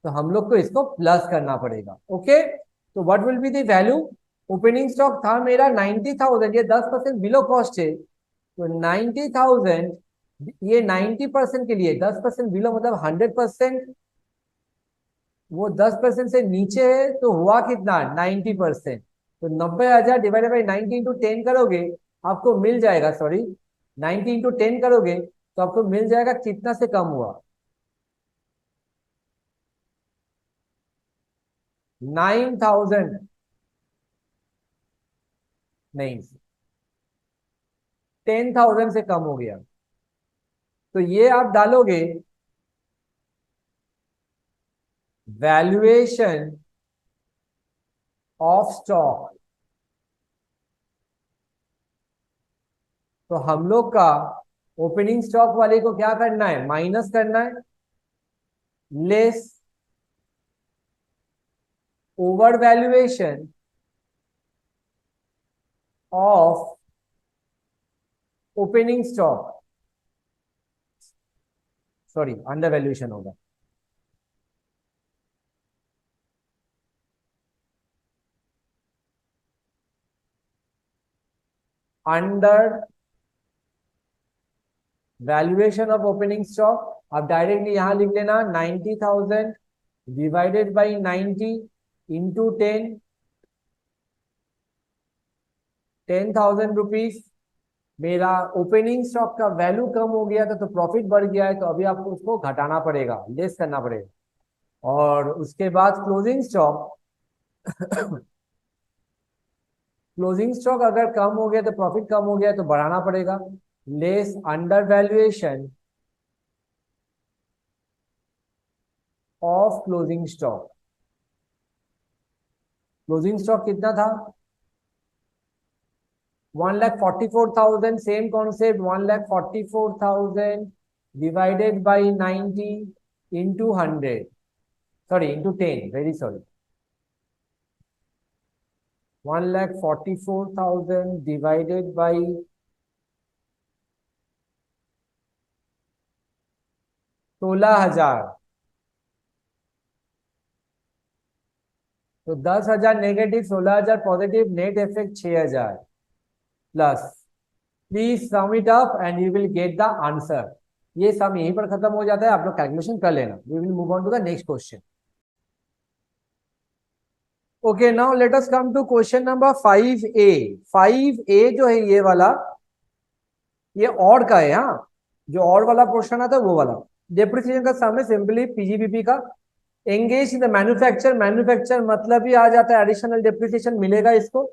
तो हम लोग को इसको प्लस करना पड़ेगा। ओके, तो what will be the value? Opening stock था मेरा 90,000, ये 10% बिलो कॉस्ट है, तो 90,000, ये 90% के लिए 10% बिलो मतलब 100%। वो 10% से नीचे है तो हुआ कितना? 90%। तो 90,000 डिवाइडेड बाई 90 × 10 करोगे, आपको मिल जाएगा, सॉरी 90 × 10 करोगे तो आपको मिल जाएगा कितना से कम हुआ? 9,000 नहीं, 10,000 से कम हो गया। तो ये आप डालोगे वैल्यूएशन ऑफ स्टॉक, तो हम लोग का ओपनिंग स्टॉक वाले को क्या करना है? माइनस करना है, less over valuation of opening stock, sorry under valuation होगा, under valuation of opening stock. अब डायरेक्टली यहां लिख लेना 90,000 डिवाइडेड बाई 90 इंटू 10,000 रुपीज। मेरा ओपनिंग स्टॉक का वैल्यू कम हो गया था तो प्रॉफिट बढ़ गया है, तो अभी आपको उसको घटाना पड़ेगा, लेस करना पड़ेगा। और उसके बाद क्लोजिंग स्टॉक, क्लोजिंग स्टॉक अगर कम हो गया तो प्रॉफिट कम हो गया तो बढ़ाना पड़ेगा, less under valuation of closing stock. Closing stock कितना था? 1,44,000। Same concept, 1,44,000 divided by 90 into 100, sorry into 10, very sorry. 1,44,000 divided by 16,000, तो 10,000 negative, 16,000 positive, net effect 6,000 plus. Please sum it up and you will get the answer. ये sum यहीं पर खत्म हो जाता है, आप लोग कैलकुलेशन कर लेना। We will move on to the next question. Okay, now let us come to question number 5A। 5A जो है ये वाला, ये और का है। हाँ, जो और वाला पोर्शन आता है वो वाला डेप्रिसिएशन का सम है, सिंपली पीजीबीपी का। Engage in the manufacture, manufacture मतलब ही आ जाता है एडिशनल डेप्रिसिएशन मिलेगा इसको।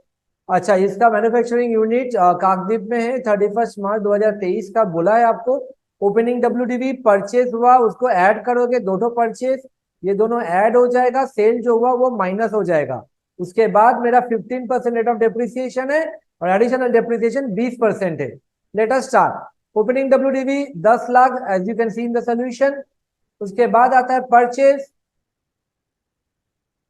अच्छा, इसका मैन्युफैक्चरिंग यूनिट काकद्वीप में है। 31 मार्च 2023 का बोला है आपको। ओपनिंग डब्ल्यूडीवी परचेज हुआ, उसको ऐड करोगे, दो परचेज, ये दोनों ऐड हो जाएगा, सेल जो हुआ वो माइनस हो जाएगा। उसके बाद मेरा 15% रेट ऑफ डेप्रिसिएशन है और एडिशनल डेप्रिसिएशन 20% है। Let us start. Opening WDV 10 lakh as you can see in the solution. उसके बाद आता है परचेज।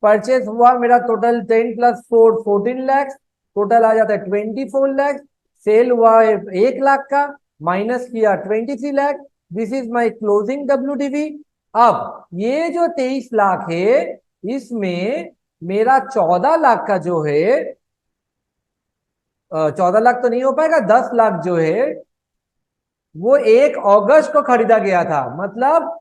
परचेज हुआ मेरा टोटल 10 प्लस 4 14 लैक्स, टोटल आ जाता है 24 लैक्स। सेल हुआ है 1 लाख का, माइनस किया 23 lakh. This is my closing WDV. अब ये जो 23 लाख है, इसमें मेरा 14 लाख का जो है, 14 लाख तो नहीं हो पाएगा, 10 लाख जो है वो 1 अगस्त को खरीदा गया था। मतलब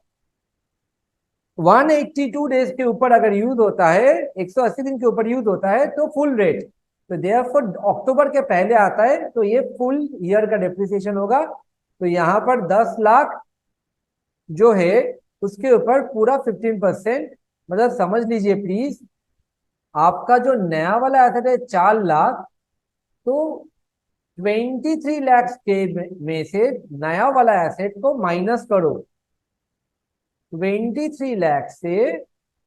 182 डेज के ऊपर अगर यूज होता है, 180 दिन के ऊपर यूज होता है तो फुल रेट। तो देयरफॉर अक्टूबर के पहले आता है तो ये फुल ईयर का डेप्रिसिएशन होगा। तो यहां पर 10 लाख जो है उसके ऊपर पूरा 15%, मतलब समझ लीजिए प्लीज, आपका जो नया वाला एसेट है 4 लाख, तो 23 लाख के में से नया वाला एसेट को माइनस करो। 23 लाख से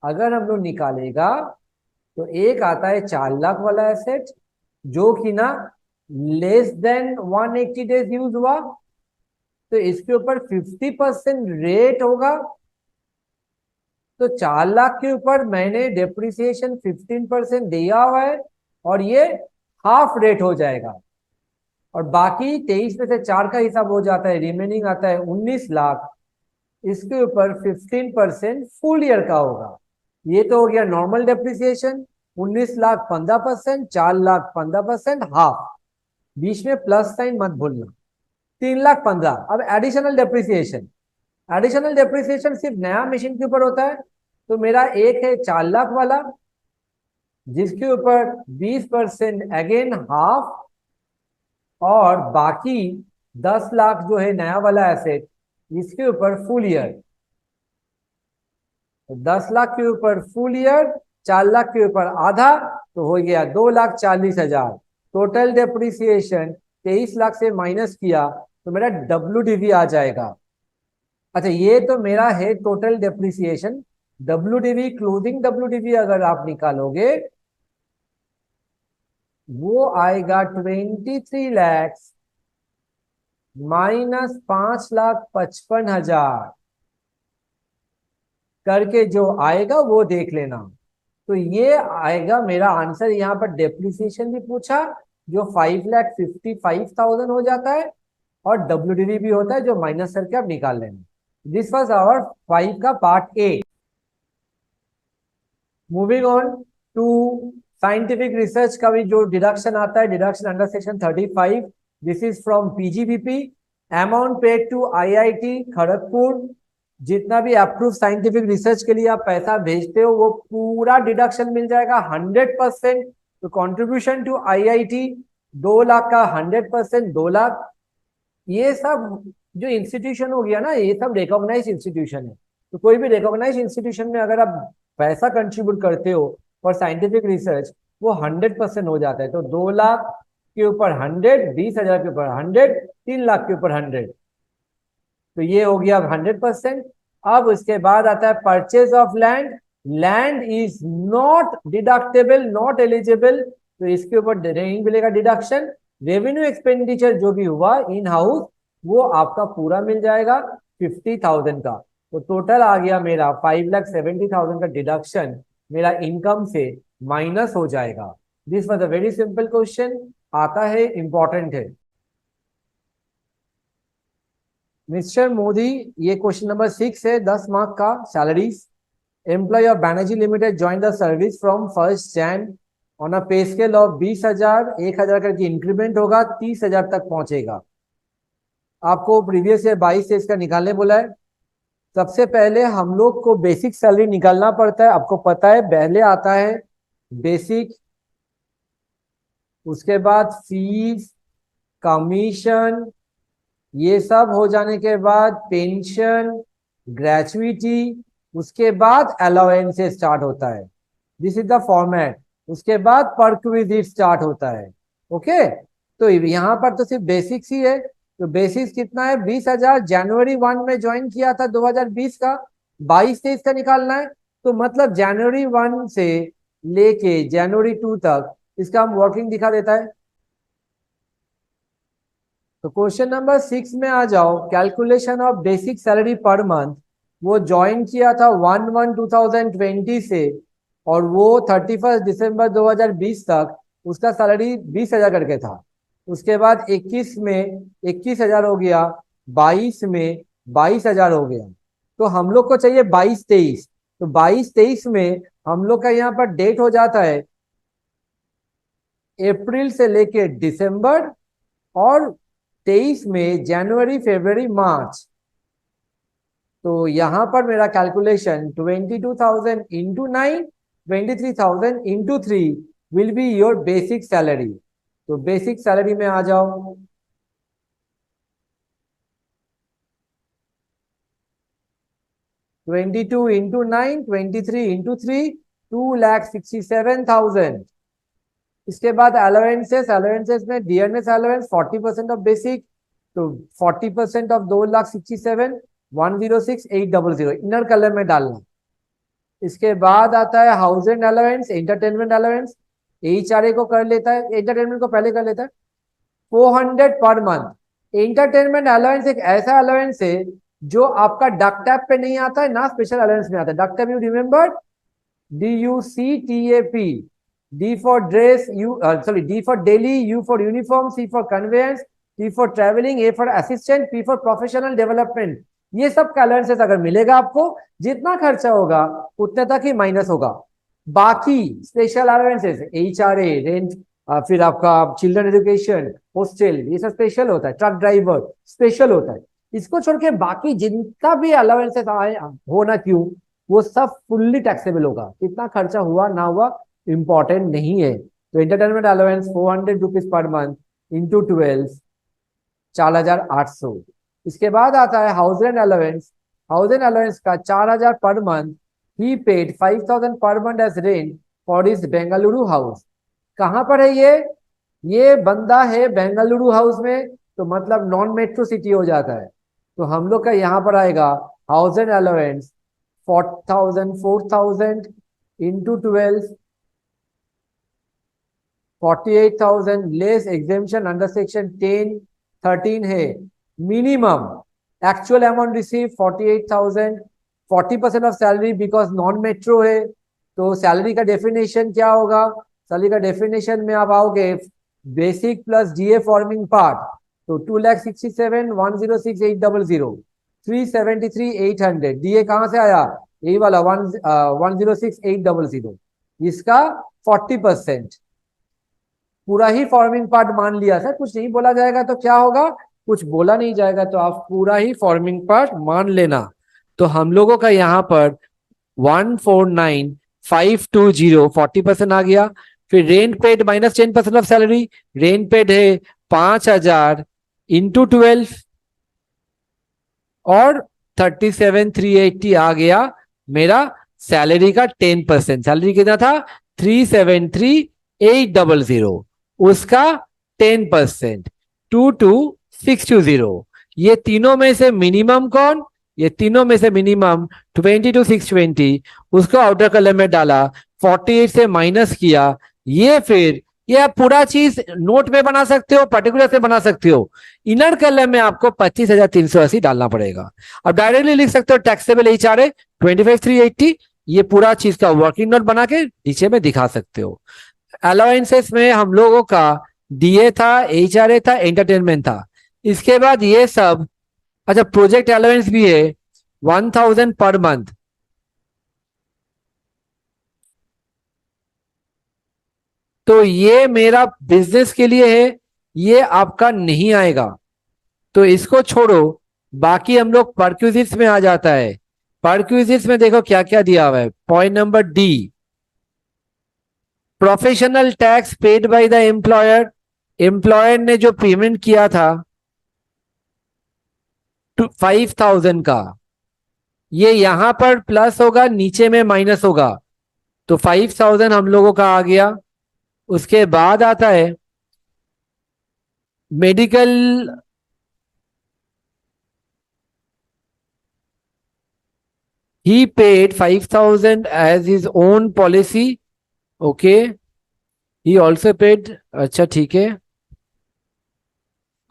अगर हम लोग निकालेगा तो एक आता है 4 लाख वाला एसेट, जो कि ना लेस देन 180 डेज यूज हुआ, तो इसके ऊपर 50% रेट होगा। तो 4 लाख के ऊपर मैंने डेप्रिसिएशन 15% दिया हुआ है और ये हाफ रेट हो जाएगा। और बाकी 23 में से 4 का हिसाब हो जाता है, रिमेनिंग आता है 19 लाख। इसके ऊपर 15% फुल ईयर का होगा। ये तो हो गया normal depreciation. 19 lakh 15%, 4 lakh 15%, half. बीच में प्लस साइन मत भूलना। 3,15,000। अब एडिशनल डेप्रिसिएशन, एडिशनल डेप्रिसिएशन सिर्फ नया मशीन के ऊपर होता है। तो मेरा एक है 4 लाख वाला, जिसके ऊपर 20% अगेन हाफ, और बाकी 10 लाख जो है नया वाला एसेट, इसके ऊपर फुल ईयर। तो 10 लाख के ऊपर फुल ईयर, 4 लाख के ऊपर आधा, तो हो गया 2,40,000। टोटल डेप्रिसिएशन 23 लाख से माइनस किया तो मेरा डब्ल्यूडीवी आ जाएगा। अच्छा, ये तो मेरा है total depreciation. WDV, closing WDV अगर आप निकालोगे वो आएगा 23 लैक्स माइनस 5,55,000 करके जो आएगा वो देख लेना। तो ये आएगा मेरा आंसर। यहां पर डेप्रिसिएशन भी पूछा जो 5,55,000 हो जाता है, और WDV भी होता है जो माइनस करके आप निकाल लेंगे। दिस वाज आवर 5 का part A. Moving on to scientific research का भी जो डिडक्शन आता है, deduction under section 35, this is from PGBP। Amount paid to IIT Kharagpur, जितना भी अप्रूव साइंटिफिक रिसर्च के लिए आप पैसा भेजते हो वो पूरा डिडक्शन मिल जाएगा 100%। तो कंट्रीब्यूशन टू IIT 2 लाख का 100% 2 लाख। ये सब जो इंस्टीट्यूशन हो गया ना, ये सब रिकॉग्नाइज इंस्टीट्यूशन है। तो कोई भी रिकॉग्नाइज इंस्टीट्यूशन में अगर आप पैसा कंट्रीब्यूट करते हो फॉर साइंटिफिक रिसर्च, वो 100% हो जाता है। तो 2 लाख के ऊपर 100, 20,000 के ऊपर 100, 3 लाख के ऊपर 100, तो ये हो गया 100%। अब उसके बाद आता है purchase of land. Land is not deductible, not eligible, तो इसके ऊपर नहीं मिलेगा डिडक्शन। रेवेन्यू एक्सपेंडिचर जो भी हुआ इन हाउस, वो आपका पूरा मिल जाएगा 50,000 का। तो टोटल आ गया मेरा 5,70,000 का डिडक्शन मेरा इनकम से माइनस हो जाएगा। This was a very simple question, आता है, इंपॉर्टेंट है। मिस्टर मोदी, ये क्वेश्चन नंबर 6 है, 10 मार्क का। Salaries. Employ of Banerjee limited join the service from 1 Jan on a pay scale of 20,000, 1,000 करके इंक्रीमेंट होगा, 30,000 तक पहुंचेगा। आपको प्रीवियस ईयर 22 से इसका निकालने बोला है। सबसे पहले हम लोग को बेसिक सैलरी निकालना पड़ता है, आपको पता है। पहले आता है बेसिक, उसके बाद फीस, कमीशन, ये सब हो जाने के बाद पेंशन, ग्रेचुइटी, उसके बाद अलाउंसेस स्टार्ट होता है। This is the format. उसके बाद परक्विजिट स्टार्ट होता है। ओके, तो यहाँ पर तो सिर्फ बेसिक्स ही है। तो बेसिक्स कितना है? 20,000 जनवरी 1 में ज्वाइन किया था 2020 का, 22-23 का निकालना है। तो मतलब जनवरी 1 से लेके जनवरी 2 तक इसका हम वर्किंग दिखा देता है। तो क्वेश्चन नंबर 6 में आ जाओ। Calculation of basic salary per month, वो ज्वाइन किया था 1/1/2020 से, और वो 31 दिसंबर 2020 तक उसका सैलरी 20,000 करके था। उसके बाद 21 में 21,000 हो गया, 22 में 22,000 हो गया। तो हम लोग को चाहिए 22-23। तो 22-23 में हम लोग का यहाँ पर डेट हो जाता है अप्रैल से लेके दिसंबर, और 23 में जनवरी, फरवरी, मार्च। तो यहां पर मेरा calculation 22,000 into 9, 23,000 into 3 will be your basic salary. तो बेसिक सैलरी में आ जाओ। Twenty two into 9, 23 into 3, 2,67,000। इसके बाद अलाउंसेस, अलाउंसेस में डियरनेस अलाउंस 40% ऑफ बेसिक, तो 40% ऑफ 2,67,000, 106,800 इनर कलर में डालना। इसके बाद आता है house and allowance, entertainment allowance. HRA को कर लेता है, एंटरटेनमेंट को पहले कर लेता है, 400 पर मंथ। एंटरटेनमेंट अलाउंस एक ऐसा अलाउंस है जो आपका डकटैप पे नहीं आता है ना, स्पेशल अलाउंस में आता है। DUCTAP you remember, DUCTAP, D for dress, D for daily, U for uniform, C for conveyance, T for traveling, A for assistant, P for professional development। ये सब का अलाउंसेस अगर मिलेगा आपको, जितना खर्चा होगा उतने तक ही माइनस होगा। बाकी स्पेशल अलाउंसेस, HRA, रेंट, फिर आपका चिल्ड्रन एजुकेशन, हॉस्टल, ये सब स्पेशल होता है। ट्रक ड्राइवर स्पेशल होता है। इसको छोड़ के बाकी जितना भी अलाउंसेस आए हो ना क्यों, वो सब फुल्ली टैक्सेबल होगा। कितना खर्चा हुआ ना हुआ इंपॉर्टेंट नहीं है। तो entertainment allowance 400 rupees per month into 12, 4,800। इसके बाद आता है house rent allowance. House rent allowance का 4,000 per month. He paid 5,000 per month as rent for is Bengaluru house. कहां पर है ये बंदा है बेंगलुरु हाउस में, तो मतलब नॉन मेट्रो सिटी हो जाता है। तो हम लोग का यहाँ पर आएगा house and allowance 4,000 into 12, 48,000 less exemption under section 10(13) है। Minimum actual amount receive 48,000, 40% of salary because non metro है। तो सैलरी का डेफिनेशन क्या होगा? सैलरी का डेफिनेशन में आप आओगे basic plus DA forming part, तो 2,67,106,800, 373,800, डीए कहां से आया, यही वाला 106,800, इसका 40%। पूरा ही फॉर्मिंग पार्ट मान लिया सर, कुछ नहीं बोला जाएगा तो क्या होगा, कुछ बोला नहीं जाएगा तो आप पूरा ही फॉर्मिंग पार्ट मान लेना। तो हम लोगों का यहाँ पर 149,520 40% आ गया। फिर rent paid minus 10% of salary, rent paid है 5,000 इंटू 12 और 37,380 आ गया मेरा सैलरी का 10%। सैलरी कितना था, 373,800, उसका 10%, 22,620। ये तीनों में से मिनिमम कौन, ये तीनों में से मिनिमम 22,620, उसको आउटर कलम में डाला, 48 से माइनस किया। ये फिर ये आप पूरा चीज नोट में बना सकते हो, पर्टिकुलर से बना सकते हो। इनर कलम में आपको 25,380 डालना पड़ेगा। अब डायरेक्टली लिख सकते हो टैक्सेबल एच आर ए 25,380, ये पूरा चीज का वर्किंग नोट बना के नीचे में दिखा सकते हो। अलाउंसेस में हम लोगों का डीए था, एच आर ए था, एंटरटेनमेंट था। इसके बाद ये सब, अच्छा प्रोजेक्ट अलाउंस भी है 1,000 पर मंथ। तो ये मेरा बिजनेस के लिए है, ये आपका नहीं आएगा, तो इसको छोड़ो। बाकी हम लोग परक्यूजिट्स में आ जाता है। परक्यूजिट्स में देखो क्या क्या दिया हुआ है। Point number D, professional tax paid by the employer, employer ने जो पेमेंट किया था 5,000 का, ये यहां पर प्लस होगा, नीचे में माइनस होगा, तो 5,000 हम लोगों का आ गया। उसके बाद आता है medical, he paid 5,000 as his own policy, okay, he also paid, अच्छा ठीक है।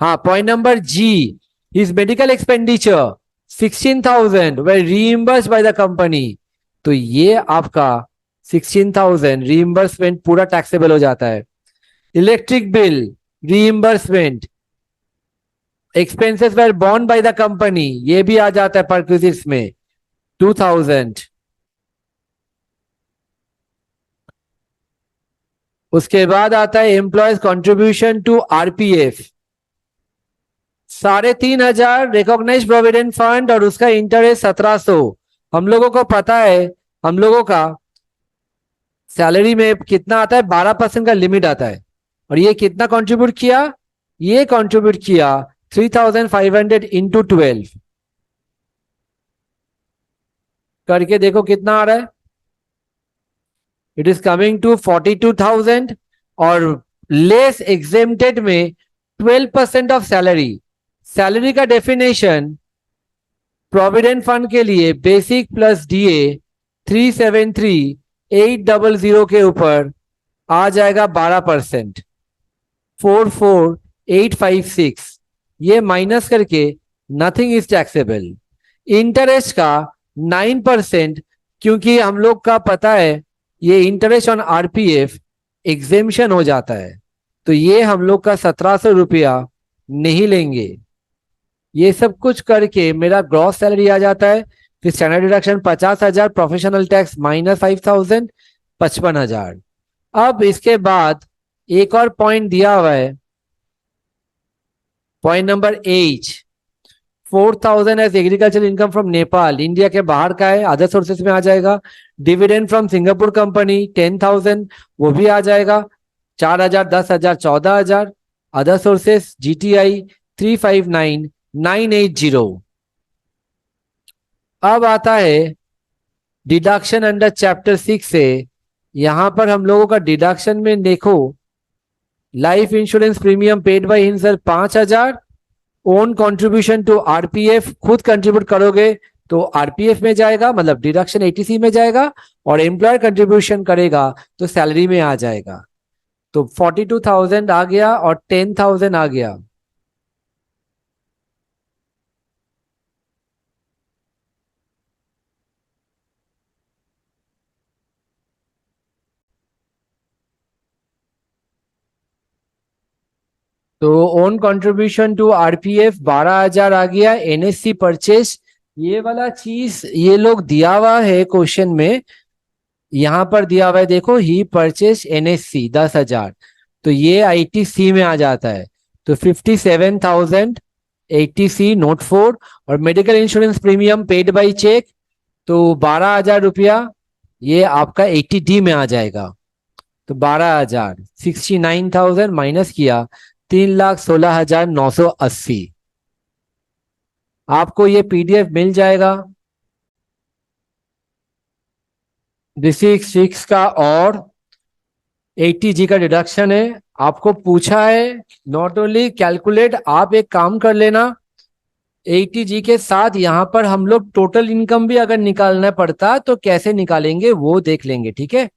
हाँ point number G, his medical expenditure 16,000 were reimburse by the company, तो ये आपका 16,000 रीइंबर्समेंट पूरा टैक्सेबल हो जाता है। Electric bill reimbursement, expenses were born bye the company, ये भी आ जाता है परक्विजिट्स में 2,000। उसके बाद आता है employees contribution to RPF 3,500, recognise provident fund और उसका इंटरेस्ट 1,700। हम लोगों को पता है, हम लोगों का सैलरी में कितना आता है, 12% का लिमिट आता है। और ये कितना कंट्रीब्यूट किया, ये कंट्रीब्यूट किया 3,500 इंटू 12 करके देखो कितना आ रहा है, इट इज कमिंग टू 42,000। और लेस एग्जेम्प्टेड में 12% ऑफ सैलरी। सैलरी का डेफिनेशन प्रोविडेंट फंड के लिए बेसिक प्लस डीए 373,800 के ऊपर आ जाएगा 12%, 44,856, ये माइनस करके नथिंग इज टैक्सेबल। इंटरेस्ट का 9%, क्योंकि हम लोग का पता है ये इंटरेस्ट ऑन आरपीएफ एग्जेम्पशन हो जाता है, तो ये हम लोग का 1,700 रुपया नहीं लेंगे। ये सब कुछ करके मेरा ग्रॉस सैलरी आ जाता है। फिर standard deduction 50,000, professional tax minus 5,000, 55,000। अब इसके बाद एक और पॉइंट दिया हुआ है, point number H, 4,000 as agriculture income from Nepal, India के बाहर का है, अदर सोर्सेज में आ जाएगा। डिविडेंड फ्रॉम सिंगापुर कंपनी 10,000, वो भी आ जाएगा। 4,000, 10,000, 14,000, अदर सोर्सेस जीटीआई 359,980। अब आता है डिडक्शन अंडर चैप्टर 6 से। यहां पर हम लोगों का डिडक्शन में देखो, life insurance premium paid by himself 5,000, own contribution to RPF, खुद कंट्रीब्यूट करोगे तो आरपीएफ में जाएगा, मतलब डिडक्शन एटीसी में जाएगा, और एम्प्लॉयर कंट्रीब्यूशन करेगा तो सैलरी में आ जाएगा। तो 42,000 आ गया और 10,000 आ गया। तो ओन कंट्रीब्यूशन टू आरपीएफ 12,000 आ गया। एनएससी परचेस, ये वाला चीज ये लोग दिया हुआ है क्वेश्चन में, यहां पर दिया हुआ है देखो, ही परचेस एनएससी 10,000, तो ये आईटीसी में आ जाता है। तो 57,000 एटीसी नोट 4, और medical insurance premium paid by cheque, तो 12,000 रुपया ये आपका 80D में आ जाएगा। तो 12,000, 69,000 माइनस किया 3,16,980। आपको ये पीडीएफ मिल जाएगा D6 का, और 80G का डिडक्शन है। आपको पूछा है नॉट ओनली कैलकुलेट, आप एक काम कर लेना, 80G के साथ यहां पर हम लोग टोटल इनकम भी अगर निकालना पड़ता तो कैसे निकालेंगे वो देख लेंगे, ठीक है।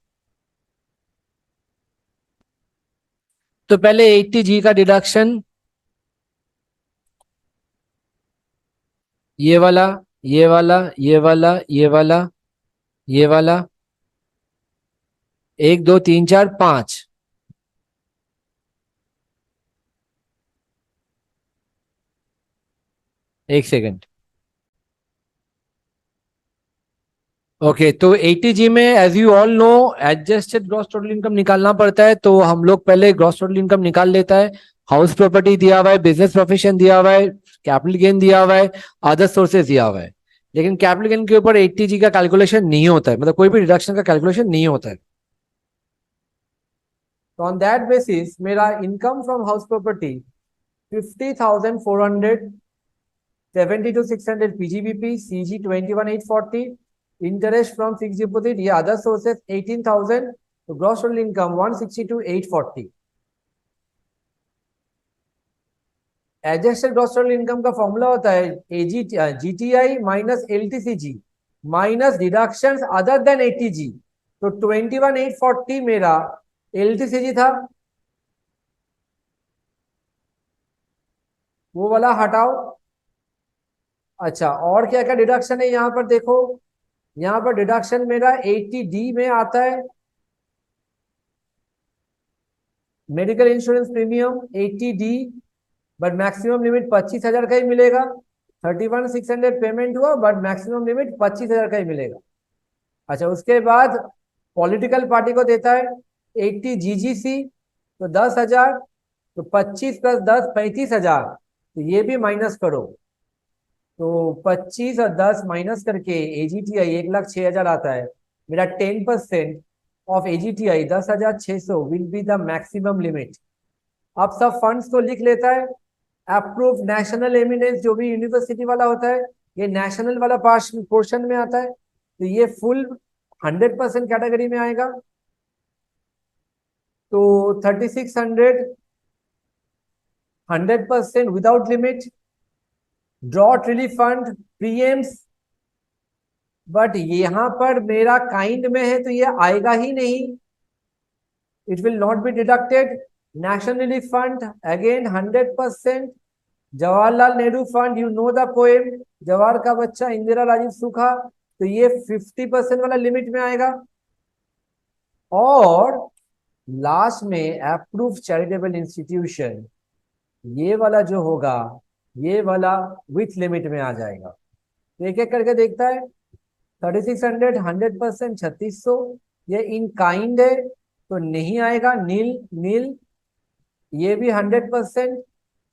तो पहले 80G का डिडक्शन, ये वाला, ये वाला, ये वाला, ये वाला, ये वाला, 1 2 3 4 5, एक सेकंड। ओके, तो 80G में as you all know adjusted gross total income निकालना पड़ता है, तो हम लोग पहले ग्रॉस टोटल इनकम निकाल लेता है। हाउस प्रॉपर्टी दिया हुआ है, बिजनेस प्रोफेशन दिया हुआ है, कैपिटल गेन दिया हुआ है, अदर सोर्सेज दिया हुआ है। लेकिन कैपिटल गेन के ऊपर 80G का कैलकुलेशन नहीं होता है, मतलब कोई भी डिडक्शन का कैलकुलेशन नहीं होता है। तो ऑन दैट बेसिस मेरा income from house property 50,400, 72,600 PGBP, CG 21,840, interest from fixed deposit, ये other sources 18,000, तो gross total income 162,840। Adjusted gross total income का फॉर्मूला होता है GTI minus LTCG minus deductions other than 80G। तो 21,840 मेरा LTCG था, वो वाला हटाओ। अच्छा, और क्या क्या डिडक्शन है यहाँ पर देखो, यहाँ पर डिडक्शन मेरा 80D में आता है। Medical insurance premium 80D, but maximum limit 25,000 का ही मिलेगा। 31,600 पेमेंट हुआ, बट मैक्सिमम लिमिट 25,000 का ही मिलेगा। अच्छा, उसके बाद पॉलिटिकल पार्टी को देता है 80GGC, तो 10,000, तो 25 + 10 35,000, तो ये भी माइनस करो, तो 25 और 10 माइनस करके एजीटीआई 1,06,000 आता है। मेरा 10% of AGTI 10,600 will be the maximum limit. अब सब फंड्स को लिख लेता है। अप्रूव नेशनल एमिनेंस, जो भी यूनिवर्सिटी वाला होता है, ये नेशनल वाला पोर्शन में आता है, तो ये फुल 100% कैटेगरी में आएगा। तो 3,600 100% without limit. Drought relief fund प्रीएम्स, बट यहां पर मेरा काइंड में है तो ये आएगा ही नहीं, it will not be deducted. National relief fund again 100%। Jawaharlal Nehru fund, you know the poem, Jawahar का बच्चा इंदिरा राजीव सुखा, तो ये 50% वाला लिमिट में आएगा। और लास्ट में अप्रूव चैरिटेबल इंस्टीट्यूशन, ये वाला जो होगा, ये वाला विथ लिमिट में आ जाएगा। तो एक एक करके देखता है। 3,600 100% 3,600, ये इन काइंड है तो नहीं आएगा, नील नील। ये भी 100%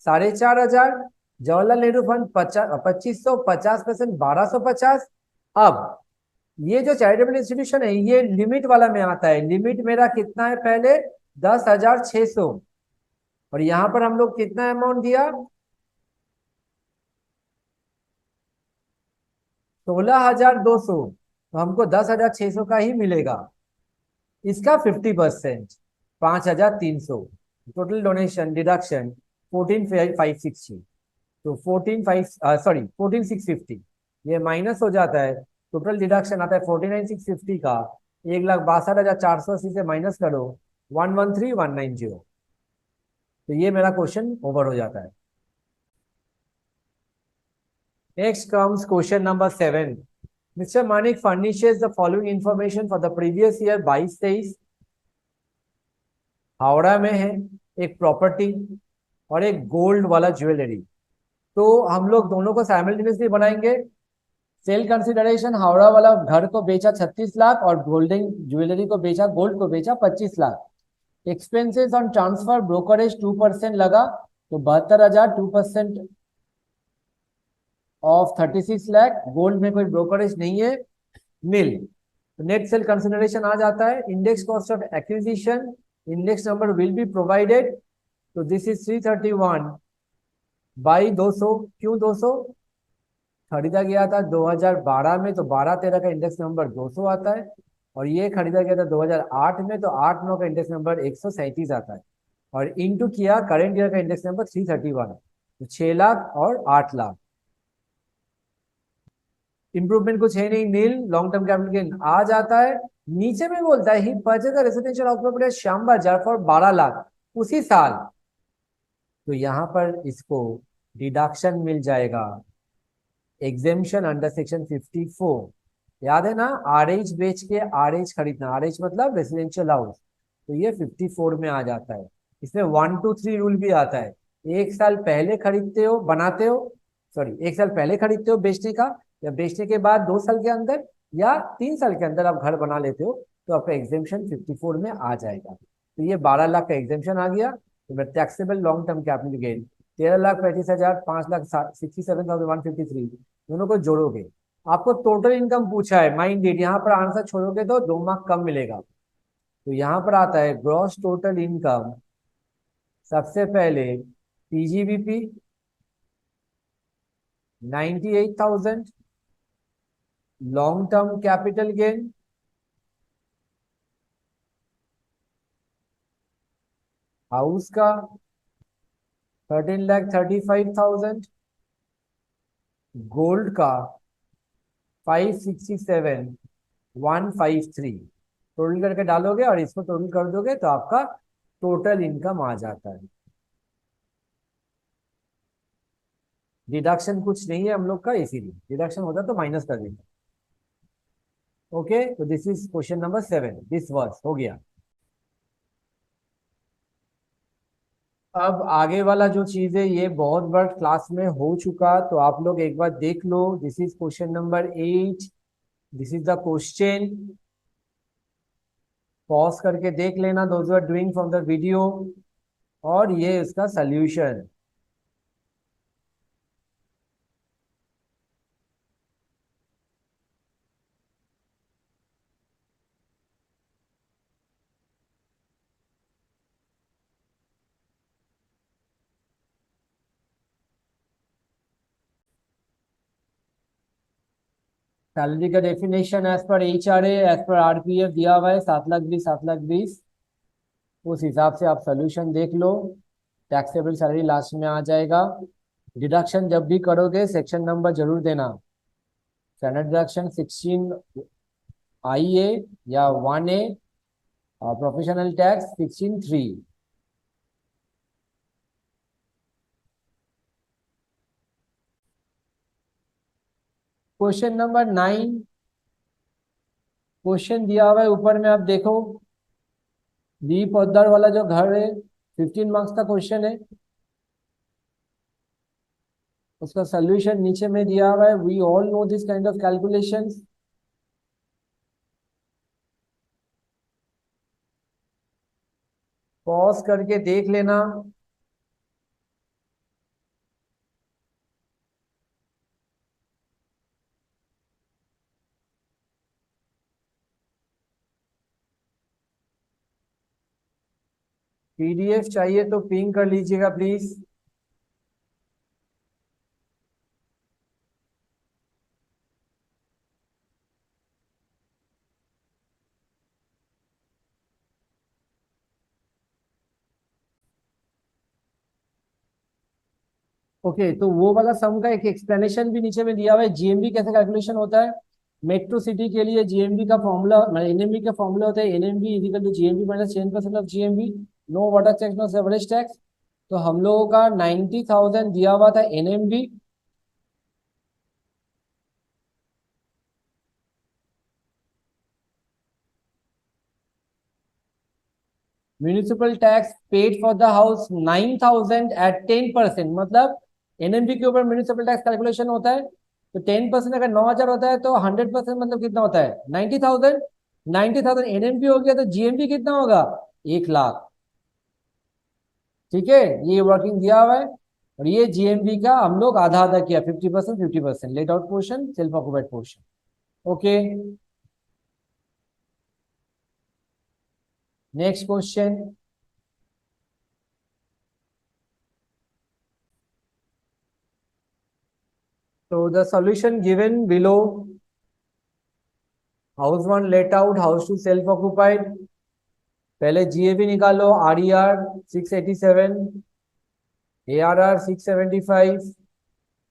4,500। जवाहरलाल नेहरू फंड 2,500, 50% 1,250। अब ये जो चैरिटेबल इंस्टीट्यूशन है ये लिमिट वाला में आता है। लिमिट मेरा कितना है, पहले 10,600, और यहां पर हम लोग कितना अमाउंट दिया, 16,200, तो हमको 10,600 का ही मिलेगा। इसका 50% 5,300, टोटल डोनेशन डिडक्शन 14,560, तो 14,650, ये माइनस हो जाता है। टोटल डिडक्शन आता है 49,650 का, 1,62,480 से माइनस करो 113,190, तो ये मेरा क्वेश्चन ओवर हो जाता है। Next comes question number 7। Mister Manik furnishes the following information for the previous year 22-23। Howrah में है एक प्रॉपर्टी, और एक गोल्ड वाला ज्वेलरी। तो हम लोग दोनों को साइमल्टेनियसली बनाएंगे। सेल कंसिडरेशन, हावड़ा वाला घर को बेचा 36 लाख और गोल्डन ज्वेलरी को बेचा, गोल्ड को बेचा 25 lakh. Expenses on transfer brokerage 2% लगा, तो 72,000, 2% ऑफ 36 लाख। गोल्ड में कोई ब्रोकरेज नहीं है, नील। नेट सेल कंसिडरेशन आ जाता है। Index cost of acquisition, index number will be provided. तो दिस इज 331 बाई 200। क्यों 200? खरीदा गया था 2012 में, तो 12-13 का इंडेक्स नंबर 200 आता है। और ये खरीदा गया था 2008 में, तो 8-9 का इंडेक्स नंबर 137 आता है। और इनटू किया करंट ईयर का इंडेक्स नंबर 331, तो 6 लाख और 8 लाख। इंप्रूवमेंट कुछ है नहीं, nil. Long term capital gain आ जाता है। नीचे में बोलता है ही purchase residential house property Shyam Bazar for 12 lakh उसी साल। तो यहाँ पर इसको डिडक्शन मिल जाएगा, एग्जेम्पशन अंडर सेक्शन 54। याद है ना, आरएच बेच के आरएच खरीदना, आरएच मतलब रेसिडेंशियल हाउस, तो ये 54 में आ जाता है। इसमें 1-2-3 रूल भी आता है। एक साल पहले खरीदते हो, बनाते हो, सॉरी, एक साल पहले खरीदते हो बेचने का, या बेचने के बाद 2 साल के अंदर, या 3 साल के अंदर आप घर बना लेते हो, तो आपका एग्जेम्पशन 54 में आ जाएगा। तो ये 12 लाख का एग्जेम्पशन आ गया। तो taxable long term capital gain 13,35,000, 5,67,153, दोनों को जोड़ोगे। आपको टोटल इनकम पूछा है, माइंड इट, यहाँ पर आंसर छोड़ोगे तो 2 मार्क कम मिलेगा। तो यहाँ पर आता है ग्रॉस टोटल इनकम। सबसे पहले PGBP 98,000, long term capital gain house का 13,35,000, गोल्ड का 567,153। टोटल करके डालोगे और इसको टोटल कर दोगे तो आपका टोटल इनकम आ जाता है। डिडक्शन कुछ नहीं है हम लोग का, इसीलिए डिडक्शन होता तो माइनस कर देंगे। ओके, तो this is question number 7, this was हो गया। अब आगे वाला जो चीज है ये बहुत बार क्लास में हो चुका, तो आप लोग एक बार देख लो। This is question number 8, this is the question. Pause करके देख लेना those are doing from the video, और ये इसका सल्यूशन। सैलरी का डेफिनेशन एज पर HRA, एज पर RPF दिया हुआ है 7,20,000, 7,20,000। उस हिसाब से आप सोल्यूशन देख लो। टैक्सेबल सैलरी लास्ट में आ जाएगा। डिडक्शन जब भी करोगे सेक्शन नंबर जरूर देना। स्टैंडर्ड डिडक्शन 16IA या 1A, और professional tax 16(3). Question number 9, question दिया हुआ है ऊपर में, आप देखो। दी पोद्दार वाला जो घर है, 15 मार्क्स का क्वेश्चन है। उसका सोल्यूशन नीचे में दिया हुआ है। We all know this kind of calculations. Pause करके देख लेना। PDF चाहिए तो पिंग कर लीजिएगा प्लीज। ओके, तो वो वाला सम का एक एक्सप्लेनेशन भी नीचे में दिया हुआ है। GMV कैसे कैलकुलेशन होता है। मेट्रो सिटी के लिए GMV का फॉर्मूला, मतलब NMV का फॉर्मूला होता है NMV equal to GMV minus 10% of GMV। No water tax, no sewerage tax. तो हम लोगों का 90,000 दिया हुआ था NMV। Municipal tax paid for the house 9,000 at 10%, मतलब एनएमवी के ऊपर म्यूनिसिपल टैक्स कैलकुलेशन होता है। तो 10% अगर 9,000 होता है तो 100% मतलब कितना होता है 90,000। 90,000 एनएमवी हो गया तो जीएमवी कितना होगा 1 लाख। ठीक है, ये वर्किंग दिया हुआ है। और ये जीएमवी का हम लोग आधा आधा किया 50%, 50% let out portion, self occupied portion. Okay, next question. So the solution given below, house one let out, house two self occupied. पहले जीएबी निकालो, RER 687, ARR 675,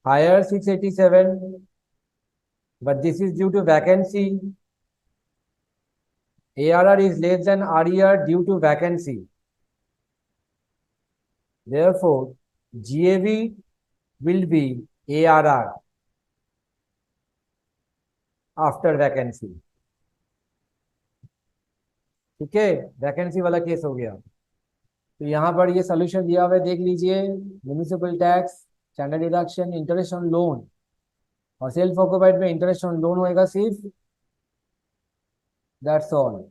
higher 687, but this is due to vacancy. ARR is less than RER due to vacancy. Therefore, GAV will be ARR after vacancy. ठीक है, vacancy वाला case हो गया। तो यहाँ पर ये सोल्यूशन दिया हुआ है, देख लीजिए। Municipal tax, standard deduction, interest on loan, और सेल्फ ऑक्युपाइड में इंटरेस्ट ऑन लोन होएगा सिर्फ, दैट्स ऑल।